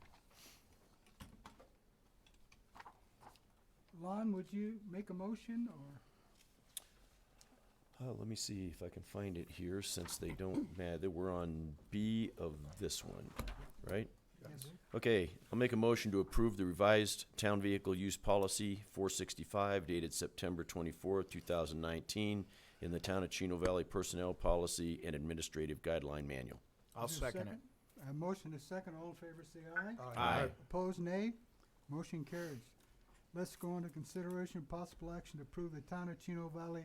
Lon, would you make a motion, or? Let me see if I can find it here, since they don't, we're on B of this one, right? Yes. Okay, I'll make a motion to approve the revised town vehicle use policy 465 dated September 24th, 2019 in the Town of Chino Valley Personnel Policy and Administrative Guideline Manual. I'll Is there a second it. A motion is second. All in favor, say aye. Aye. Opposed, nay. Motion carries. Let's go on to consideration of possible action to approve the Town of Chino Valley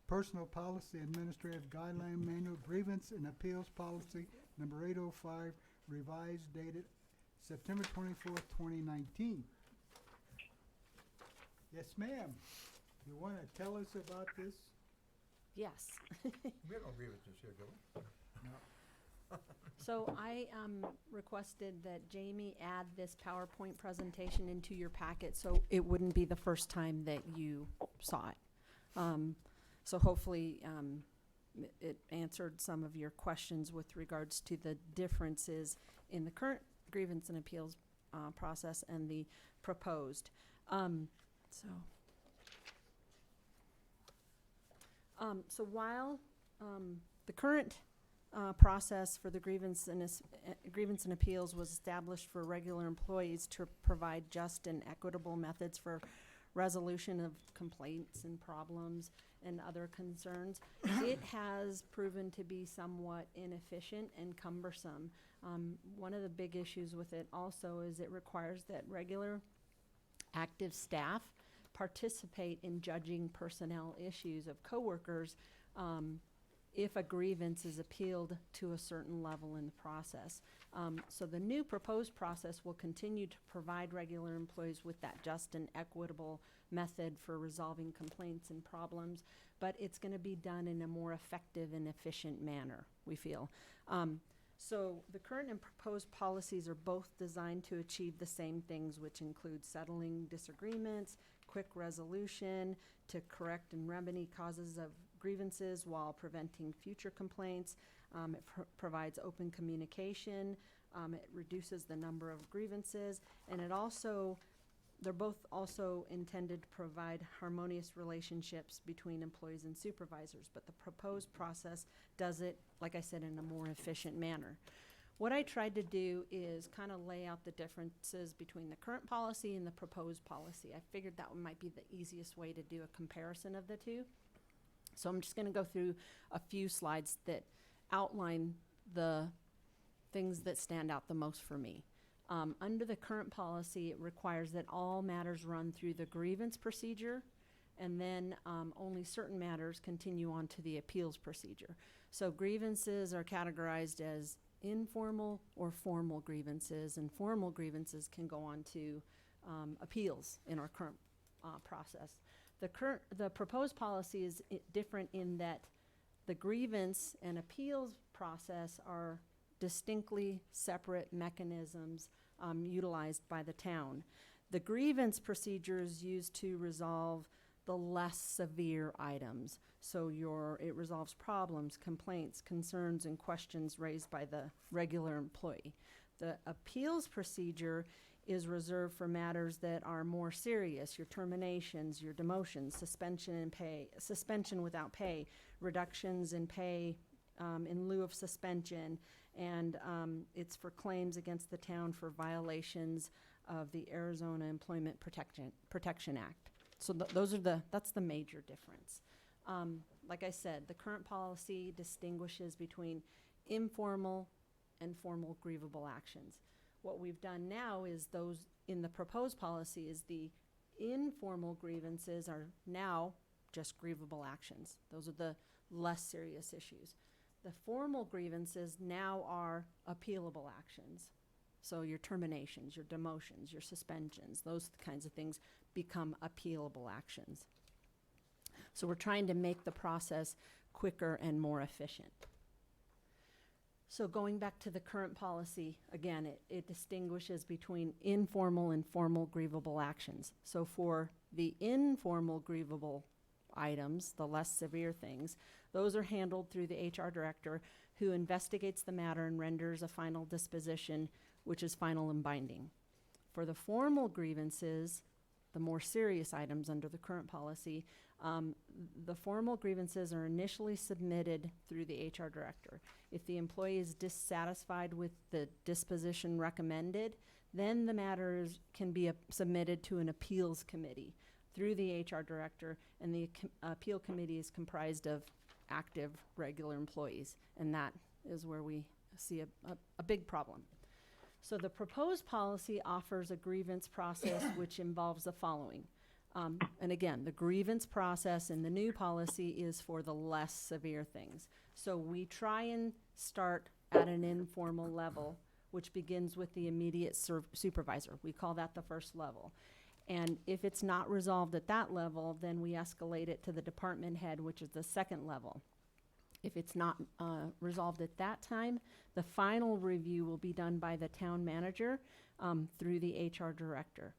Personal Policy Administrative Guideline Manual Grievance and Appeals Policy number 805, revised dated September 24th, 2019. Yes, ma'am. You want to tell us about this? Yes. We have no grievances here, do we? So I requested that Jamie add this PowerPoint presentation into your packet, so it wouldn't be the first time that you saw it. So hopefully it answered some of your questions with regards to the differences in the current grievance and appeals process and the proposed. So while the current process for the grievance and appeals was established for regular employees to provide just and equitable methods for resolution of complaints and problems and other concerns, it has proven to be somewhat inefficient and cumbersome. One of the big issues with it also is it requires that regular active staff participate in judging personnel issues of coworkers if a grievance is appealed to a certain level in the process. So the new proposed process will continue to provide regular employees with that just and equitable method for resolving complaints and problems, but it's going to be done in a more effective and efficient manner, we feel. So the current and proposed policies are both designed to achieve the same things, which include settling disagreements, quick resolution, to correct and remedy causes of grievances while preventing future complaints. It provides open communication. It reduces the number of grievances, and they're both also intended to provide harmonious relationships between employees and supervisors, but the proposed process does it, like I said, in a more efficient manner. What I tried to do is kind of lay out the differences between the current policy and the proposed policy. I figured that might be the easiest way to do a comparison of the two. So I'm just going to go through a few slides that outline the things that stand out the most for me. Under the current policy, it requires that all matters run through the grievance procedure, and then only certain matters continue on to the appeals procedure. So grievances are categorized as informal or formal grievances, and formal grievances can go on to appeals in our current process. The proposed policy is different in that the grievance and appeals process are distinctly separate mechanisms utilized by the town. The grievance procedure is used to resolve the less severe items. So it resolves problems, complaints, concerns, and questions raised by the regular employee. The appeals procedure is reserved for matters that are more serious, your terminations, your demotions, suspension without pay, reductions in pay in lieu of suspension, and it's for claims against the town for violations of the Arizona Employment Protection Act. So that's the major difference. Like I said, the current policy distinguishes between informal and formal grievable actions. What we've done now is those in the proposed policy is the informal grievances are now just grievable actions. Those are the less serious issues. The formal grievances now are appealable actions. So your terminations, your demotions, your suspensions, those kinds of things become appealable actions. So we're trying to make the process quicker and more efficient. So going back to the current policy, again, it distinguishes between informal and formal grievable actions. So for the informal grievable items, the less severe things, those are handled through the HR director, who investigates the matter and renders a final disposition, which is final and binding. For the formal grievances, the more serious items under the current policy, the formal grievances are initially submitted through the HR director. If the employee is dissatisfied with the disposition recommended, then the matters can be submitted to an appeals committee through the HR director, and the appeal committee is comprised of active regular employees, and that is where we see a big problem. So the proposed policy offers a grievance process which involves the following. And again, the grievance process in the new policy is for the less severe things. So we try and start at an informal level, which begins with the immediate supervisor. We call that the first level. And if it's not resolved at that level, then we escalate it to the department head, which is the second level. If it's not resolved at that time, the final review will be done by the town manager through the HR director.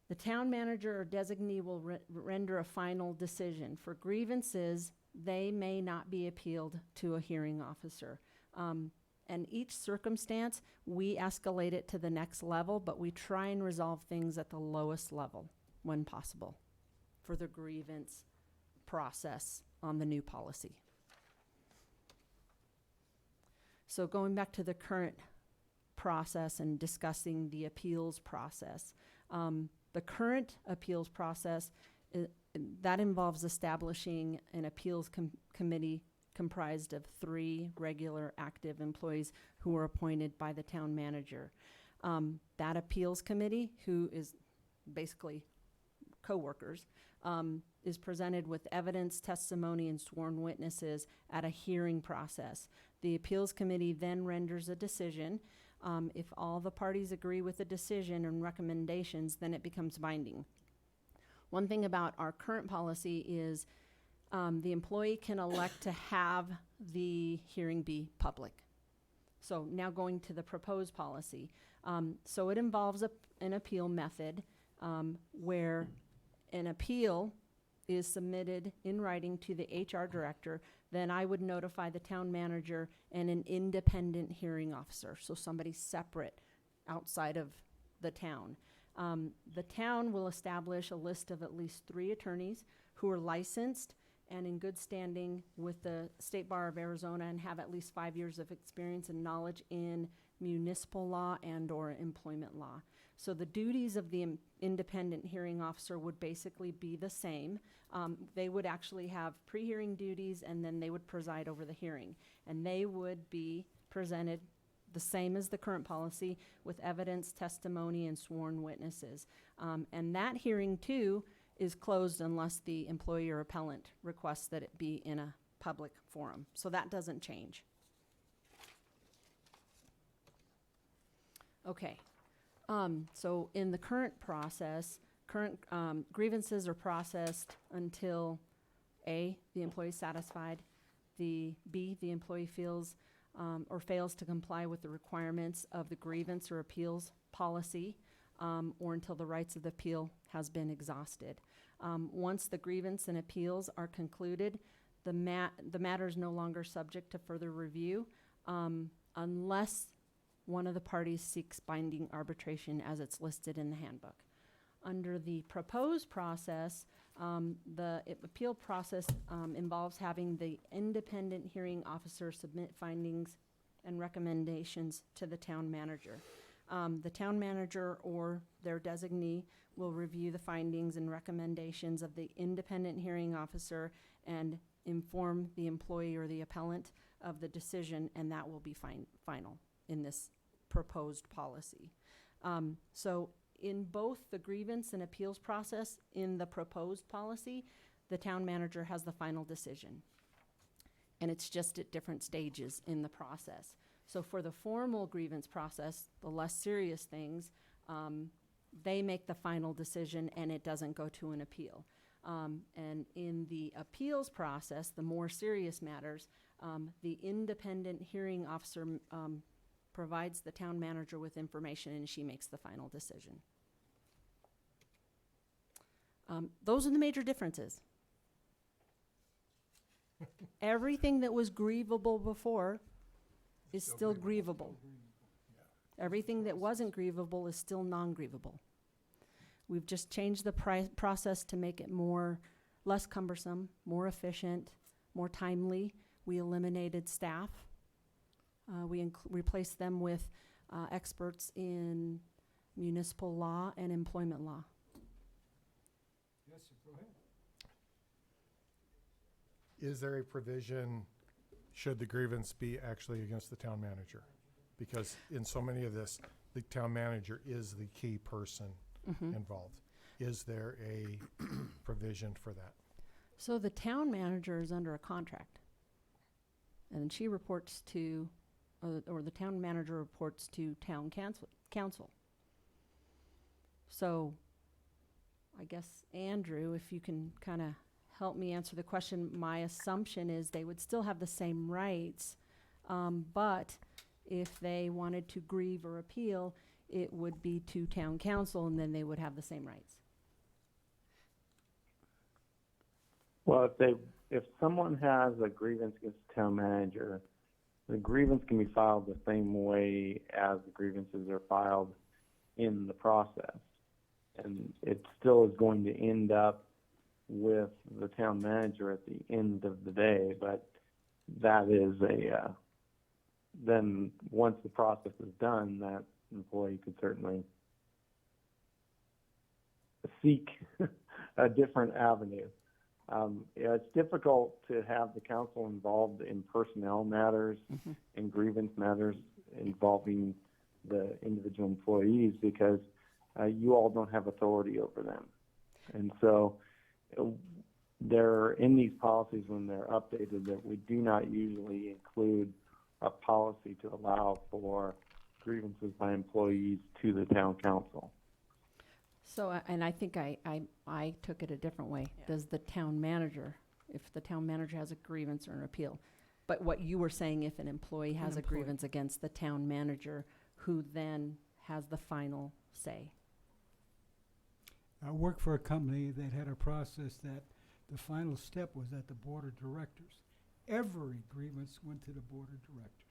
The town manager or designee will render a final decision. For grievances, they may not be appealed to a hearing officer. And each circumstance, we escalate it to the next level, but we try and resolve things at the lowest level when possible for the grievance process on the new policy. So going back to the current process and discussing the appeals process, the current appeals process, that involves establishing an appeals committee comprised of 3 regular active employees who are appointed by the town manager. That appeals committee, who is basically coworkers, is presented with evidence, testimony, and sworn witnesses at a hearing process. The appeals committee then renders a decision. If all the parties agree with the decision and recommendations, then it becomes binding. One thing about our current policy is the employee can elect to have the hearing be public. So now going to the proposed policy. So it involves an appeal method where an appeal is submitted in writing to the HR director. Then I would notify the town manager and an independent hearing officer, so somebody separate outside of the town. The town will establish a list of at least 3 attorneys who are licensed and in good standing with the State Bar of Arizona and have at least 5 years of experience and knowledge in municipal law and or employment law. So the duties of the independent hearing officer would basically be the same. They would actually have pre-hearing duties, and then they would preside over the hearing. And they would be presented the same as the current policy with evidence, testimony, and sworn witnesses. And that hearing, too, is closed unless the employee or appellant requests that it be in a public forum. So that doesn't change. Okay. So in the current process, grievances are processed until A, the employee is satisfied, B, the employee feels or fails to comply with the requirements of the grievance or appeals policy, or until the rights of the appeal has been exhausted. Once the grievance and appeals are concluded, the matter is no longer subject to further review unless one of the parties seeks binding arbitration as it's listed in the handbook. Under the proposed process, the appeal process involves having the independent hearing officer submit findings and recommendations to the town manager. The town manager or their designee will review the findings and recommendations of the independent hearing officer and inform the employee or the appellant of the decision, and that will be final in this proposed policy. So in both the grievance and appeals process in the proposed policy, the town manager has the final decision. And it's just at different stages in the process. So for the formal grievance process, the less serious things, they make the final decision and it doesn't go to an appeal. And in the appeals process, the more serious matters, the independent hearing officer provides the town manager with information and she makes the final decision. Those are the major differences. Everything that was grievable before is still grievable. Everything that wasn't grievable is still non-grievable. We've just changed the process to make it less cumbersome, more efficient, more timely. We eliminated staff. We replaced them with experts in municipal law and employment law. Yes, sir, go ahead. Is there a provision, should the grievance be actually against the town manager? Because in so many of this, the town manager is the key person involved. Is there a provision for that? So the town manager is under a contract. And she reports to, or the town manager reports to town council. So I guess, Andrew, if you can kind of help me answer the question, my assumption is they would still have the same rights, but if they wanted to grieve or appeal, it would be to town council and then they would have the same rights. Well, if someone has a grievance against the town manager, the grievance can be filed the same way as the grievances are filed in the process. And it still is going to end up with the town manager at the end of the day, but that is then once the process is done, that employee could certainly seek a different avenue. It's difficult to have the council involved in personnel matters and grievance matters involving the individual employees because you all don't have authority over them. And so they're in these policies when they're updated that we do not usually include a policy to allow for grievances by employees to the town council. So, and I think I took it a different way. Does the town manager, if the town manager has a grievance or an appeal, but what you were saying, if an employee has a grievance against the town manager, who then has the final say? I worked for a company that had a process that the final step was at the board of directors. Every grievance went to the board of directors.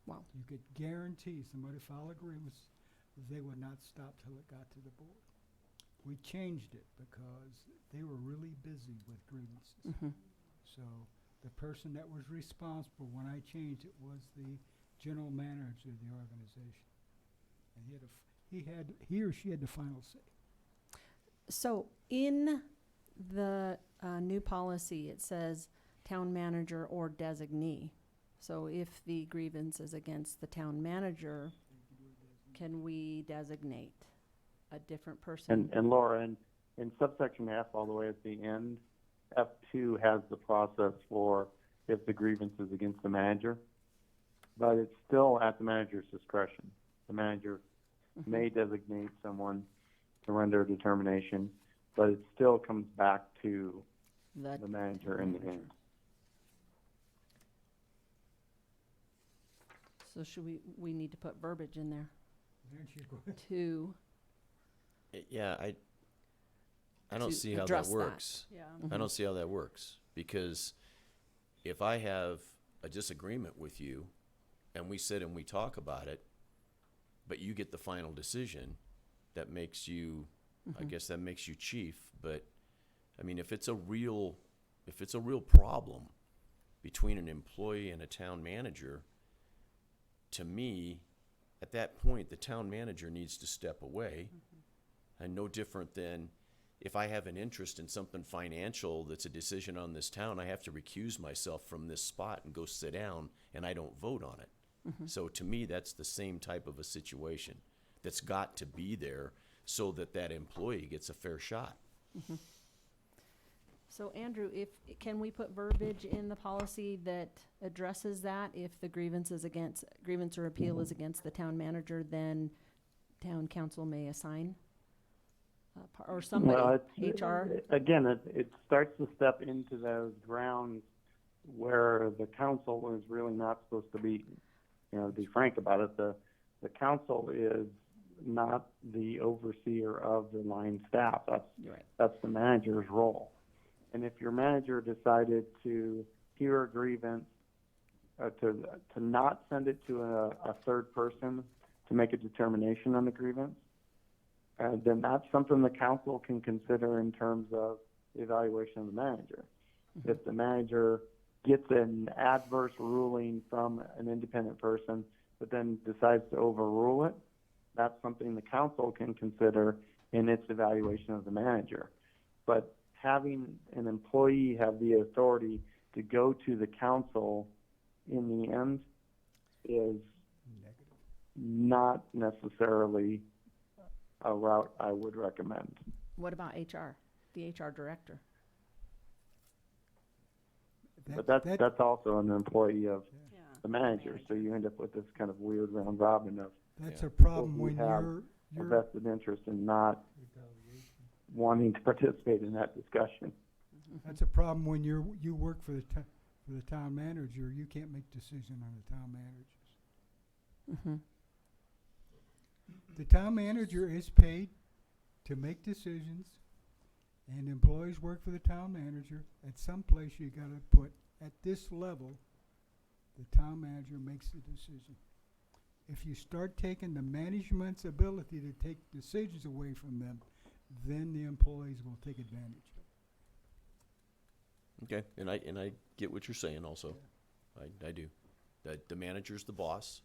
Wow. You could guarantee somebody filed a grievance, they would not stop till it got to the board. We changed it because they were really busy with grievances. Mhm. So the person that was responsible when I changed it was the general manager of the organization. And he or she had the final say. So in the new policy, it says town manager or designee. So if the grievance is against the town manager, can we designate a different person? And Laura, in subsection F all the way at the end, F2 has the process for if the grievance is against the manager, but it's still at the manager's discretion. The manager may designate someone to render a determination, but it still comes back to the manager in the end. So should we need to put verbiage in there There she goes. to Yeah, I don't To see how address that that. works. Yeah. I don't see how that works, because if I have a disagreement with you and we sit and we talk about it, but you get the final decision, that makes you, I guess that makes you chief. But I mean, if it's a real problem between an employee and a town manager, to me, at that point, the town manager needs to step away. And no different than if I have an interest in something financial that's a decision on this town, I have to recuse myself from this spot and go sit down, and I don't vote on it. So to me, that's the same type of a situation that's got to be there so that that employee gets a fair shot. So Andrew, can we put verbiage in the policy that addresses that? If the grievance or appeal is against the town manager, then town council may assign? Or somebody, Well, HR? Again, it starts to step into those grounds where the council is really not supposed to be, to be frank about it, the council is not the overseer of the line staff. That's the manager's role. And if your manager decided to hear a grievance, to not send it to a third person to make a determination on the grievance, then that's something the council can consider in terms of the evaluation of the manager. If the manager gets an adverse ruling from an independent person, but then decides to overrule it, that's something the council can consider in its evaluation of the manager. But having an employee have the authority to go to the council in the end is not necessarily a route I would recommend. What about HR, the HR director? But that's also an employee of the manager, so you end up with this kind of weird round robin of That's a people problem who when have you're a vested interest in not wanting to participate in that discussion. That's a problem when you work for the town manager. You can't make decision on the town managers. The town manager is paid to make decisions, and employees work for the town manager. At some place you gotta put, at this level, the town manager makes the decision. If you start taking the management's ability to take decisions away from them, then the employees will take advantage of it. Okay, and I get what you're saying also. I do. The manager's the boss.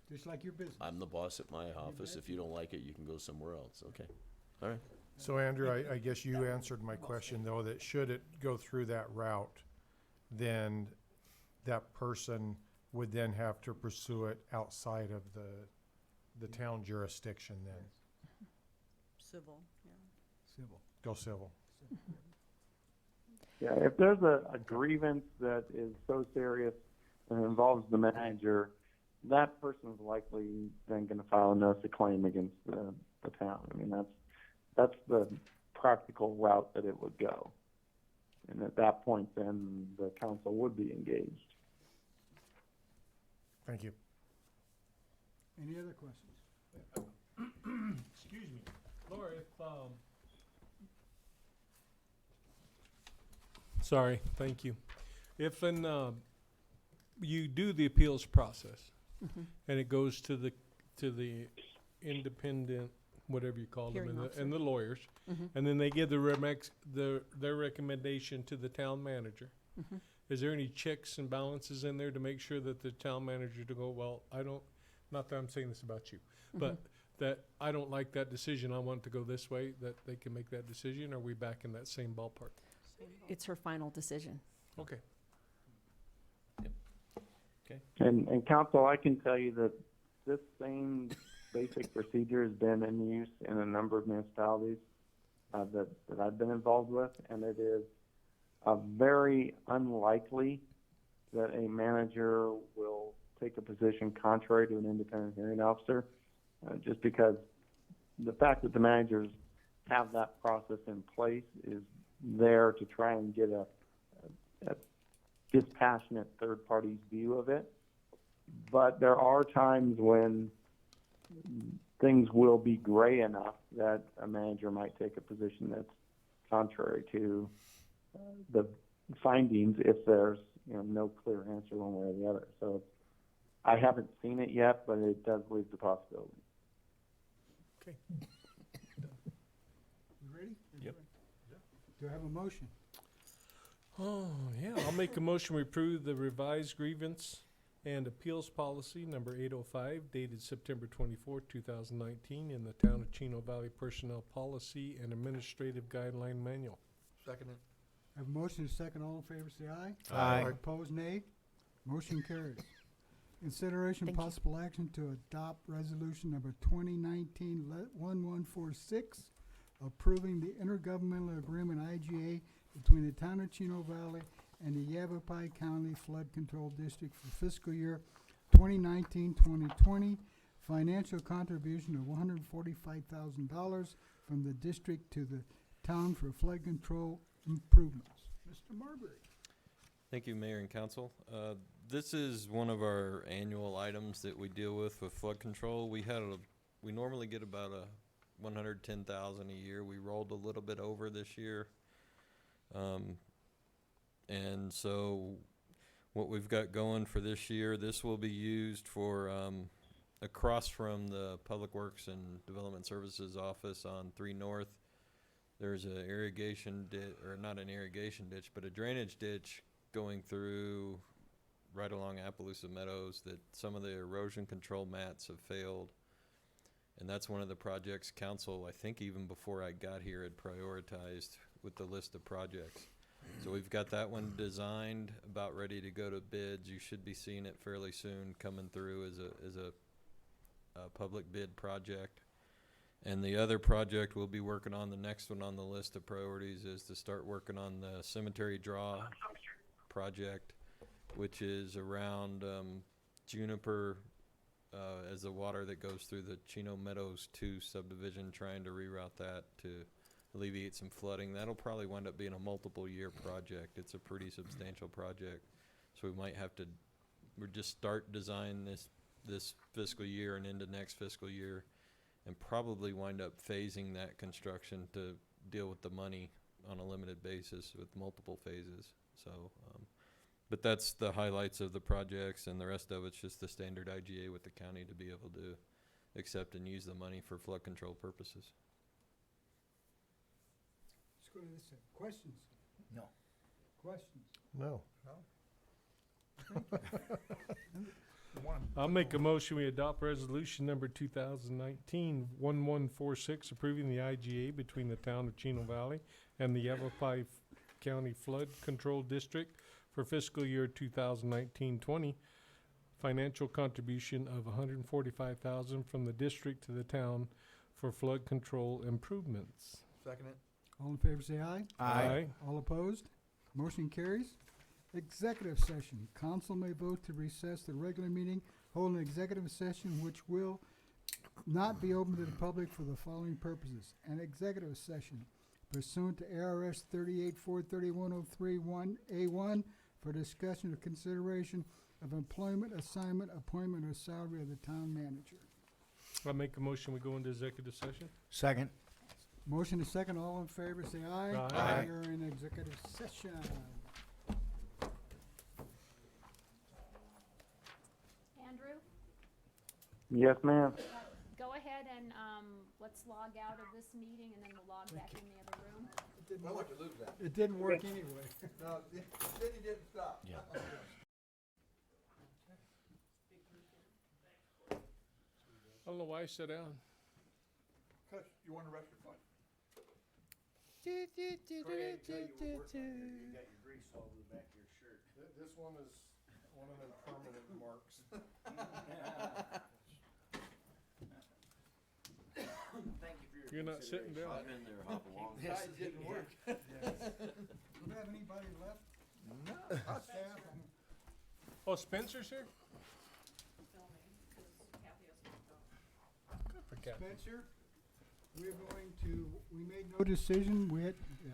Just like your business. I'm the boss at my office. If you don't like it, you can go somewhere else. Okay, all right. So Andrew, I guess you answered my question though, that should it go through that route, then that person would then have to pursue it outside of the town jurisdiction then. Civil, yeah. Civil. Go civil. Yeah, if there's a grievance that is so serious and involves the manager, that person's likely then going to file a notice of claim against the town. I mean, that's the practical route that it would go. And at that point, then the council would be engaged. Thank you. Any other questions? Excuse me. Laura, sorry, thank you. If you do the appeals process and it goes to the independent, whatever you call them, Hearing and the lawyers, and then they give their recommendation to the town manager. Is there any checks and balances in there to make sure that the town manager to go, well, not that I'm saying this about you, but that I don't like that decision, I want it to go this way, that they can make that decision? Or are we back in that same ballpark? It's her final decision. Okay. And council, I can tell you that this same basic procedure has been in use in a number of municipalities that I've been involved with, and it is very unlikely that a manager will take a position contrary to an independent hearing officer, just because the fact that the managers have that process in place is there to try and get a dispassionate third party's view of it. But there are times when things will be gray enough that a manager might take a position that's contrary to the findings if there's no clear answer one way or the other. So I haven't seen it yet, but it does leave the possibility. Okay. You ready? Yep. Do I have a motion? Oh, yeah, I'll make a motion we approve the revised grievance and appeals policy number 805 dated September 24, 2019 in the Town of Chino Valley Personnel Policy and Administrative Guideline Manual. Second it. I have a motion and a second. All in favor, say aye. Aye. Opposed, nay. Motion carries. Consideration Thank you. possible action to adopt resolution number 2019-1146, approving the intergovernmental agreement IGA between the Town of Chino Valley and the Yavapai County Flood Control District for fiscal year 2019-2020, financial contribution of $145,000 from the district to the town for flood control improvements. Mr. Marbury. Thank you, Mayor and Council. This is one of our annual items that we deal with flood control. We normally get about $110,000 a year. We rolled a little bit over this year. And so what we've got going for this year, this will be used for across from the Public Works and Development Services office on 3 North. There's a irrigation ditch, or not an irrigation ditch, but a drainage ditch going through right along Appaloosa Meadows that some of the erosion control mats have failed. And that's one of the projects council, I think even before I got here, had prioritized with the list of projects. So we've got that one designed, about ready to go to bids. You should be seeing it fairly soon coming through as a public bid project. And the other project we'll be working on, the next one on the list of priorities, is to start working on the cemetery draw project, which is around Juniper as the water that goes through the Chino Meadows 2 subdivision, trying to reroute that to alleviate some flooding. That'll probably wind up being a multiple year project. It's a pretty substantial project. So we might have to, we're just start design this fiscal year and into next fiscal year, and probably wind up phasing that construction to deal with the money on a limited basis with multiple phases. So, but that's the highlights of the projects, and the rest of it's just the standard IGA with the county to be able to accept and use the money for flood control purposes. Let's go to this side. Questions? No. Questions? No. I'll make a motion we adopt resolution number 2019-1146, approving the IGA between the Town of Chino Valley and the Yavapai County Flood Control District for fiscal year 2019-20. Financial contribution of $145,000 from the district to the town for flood control improvements. Second it. All in favor say aye. Aye. All opposed? Motion carries. Executive session. Council may vote to recess the regular meeting, hold an executive session which will not be open to the public for the following purposes. An executive session pursuant to ARS 38431031A1 for discussion or consideration of employment, assignment, appointment, or salary of the town manager. I make a motion, we go into executive session. Second. Motion is second. All in favor say aye. Aye. You're in executive session. Andrew, Yes, ma'am. go ahead and, let's log out of this meeting and then we'll log back in the other room. I want to lose that. It didn't work anyway. No, then he didn't stop. Yeah. I don't know why I sat down. Cause you want to rest your foot. This one is one of them permanent marks. Thank you for your You're not sitting down. I've been there, hop along. Yes, it didn't work. Do you have anybody left? No. Staff? Oh, Spencer's here? Good for Kathy. Spencer, we're going to, we made no decision, we had, yeah.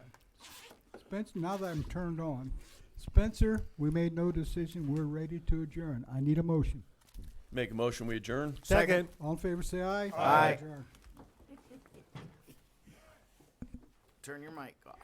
Spencer, now that I'm turned on, Spencer, we made no decision, we're ready to adjourn. I need a motion. Make a motion, we adjourn? Second. All in favor, say aye. Aye. Adjourn. Turn your mic off.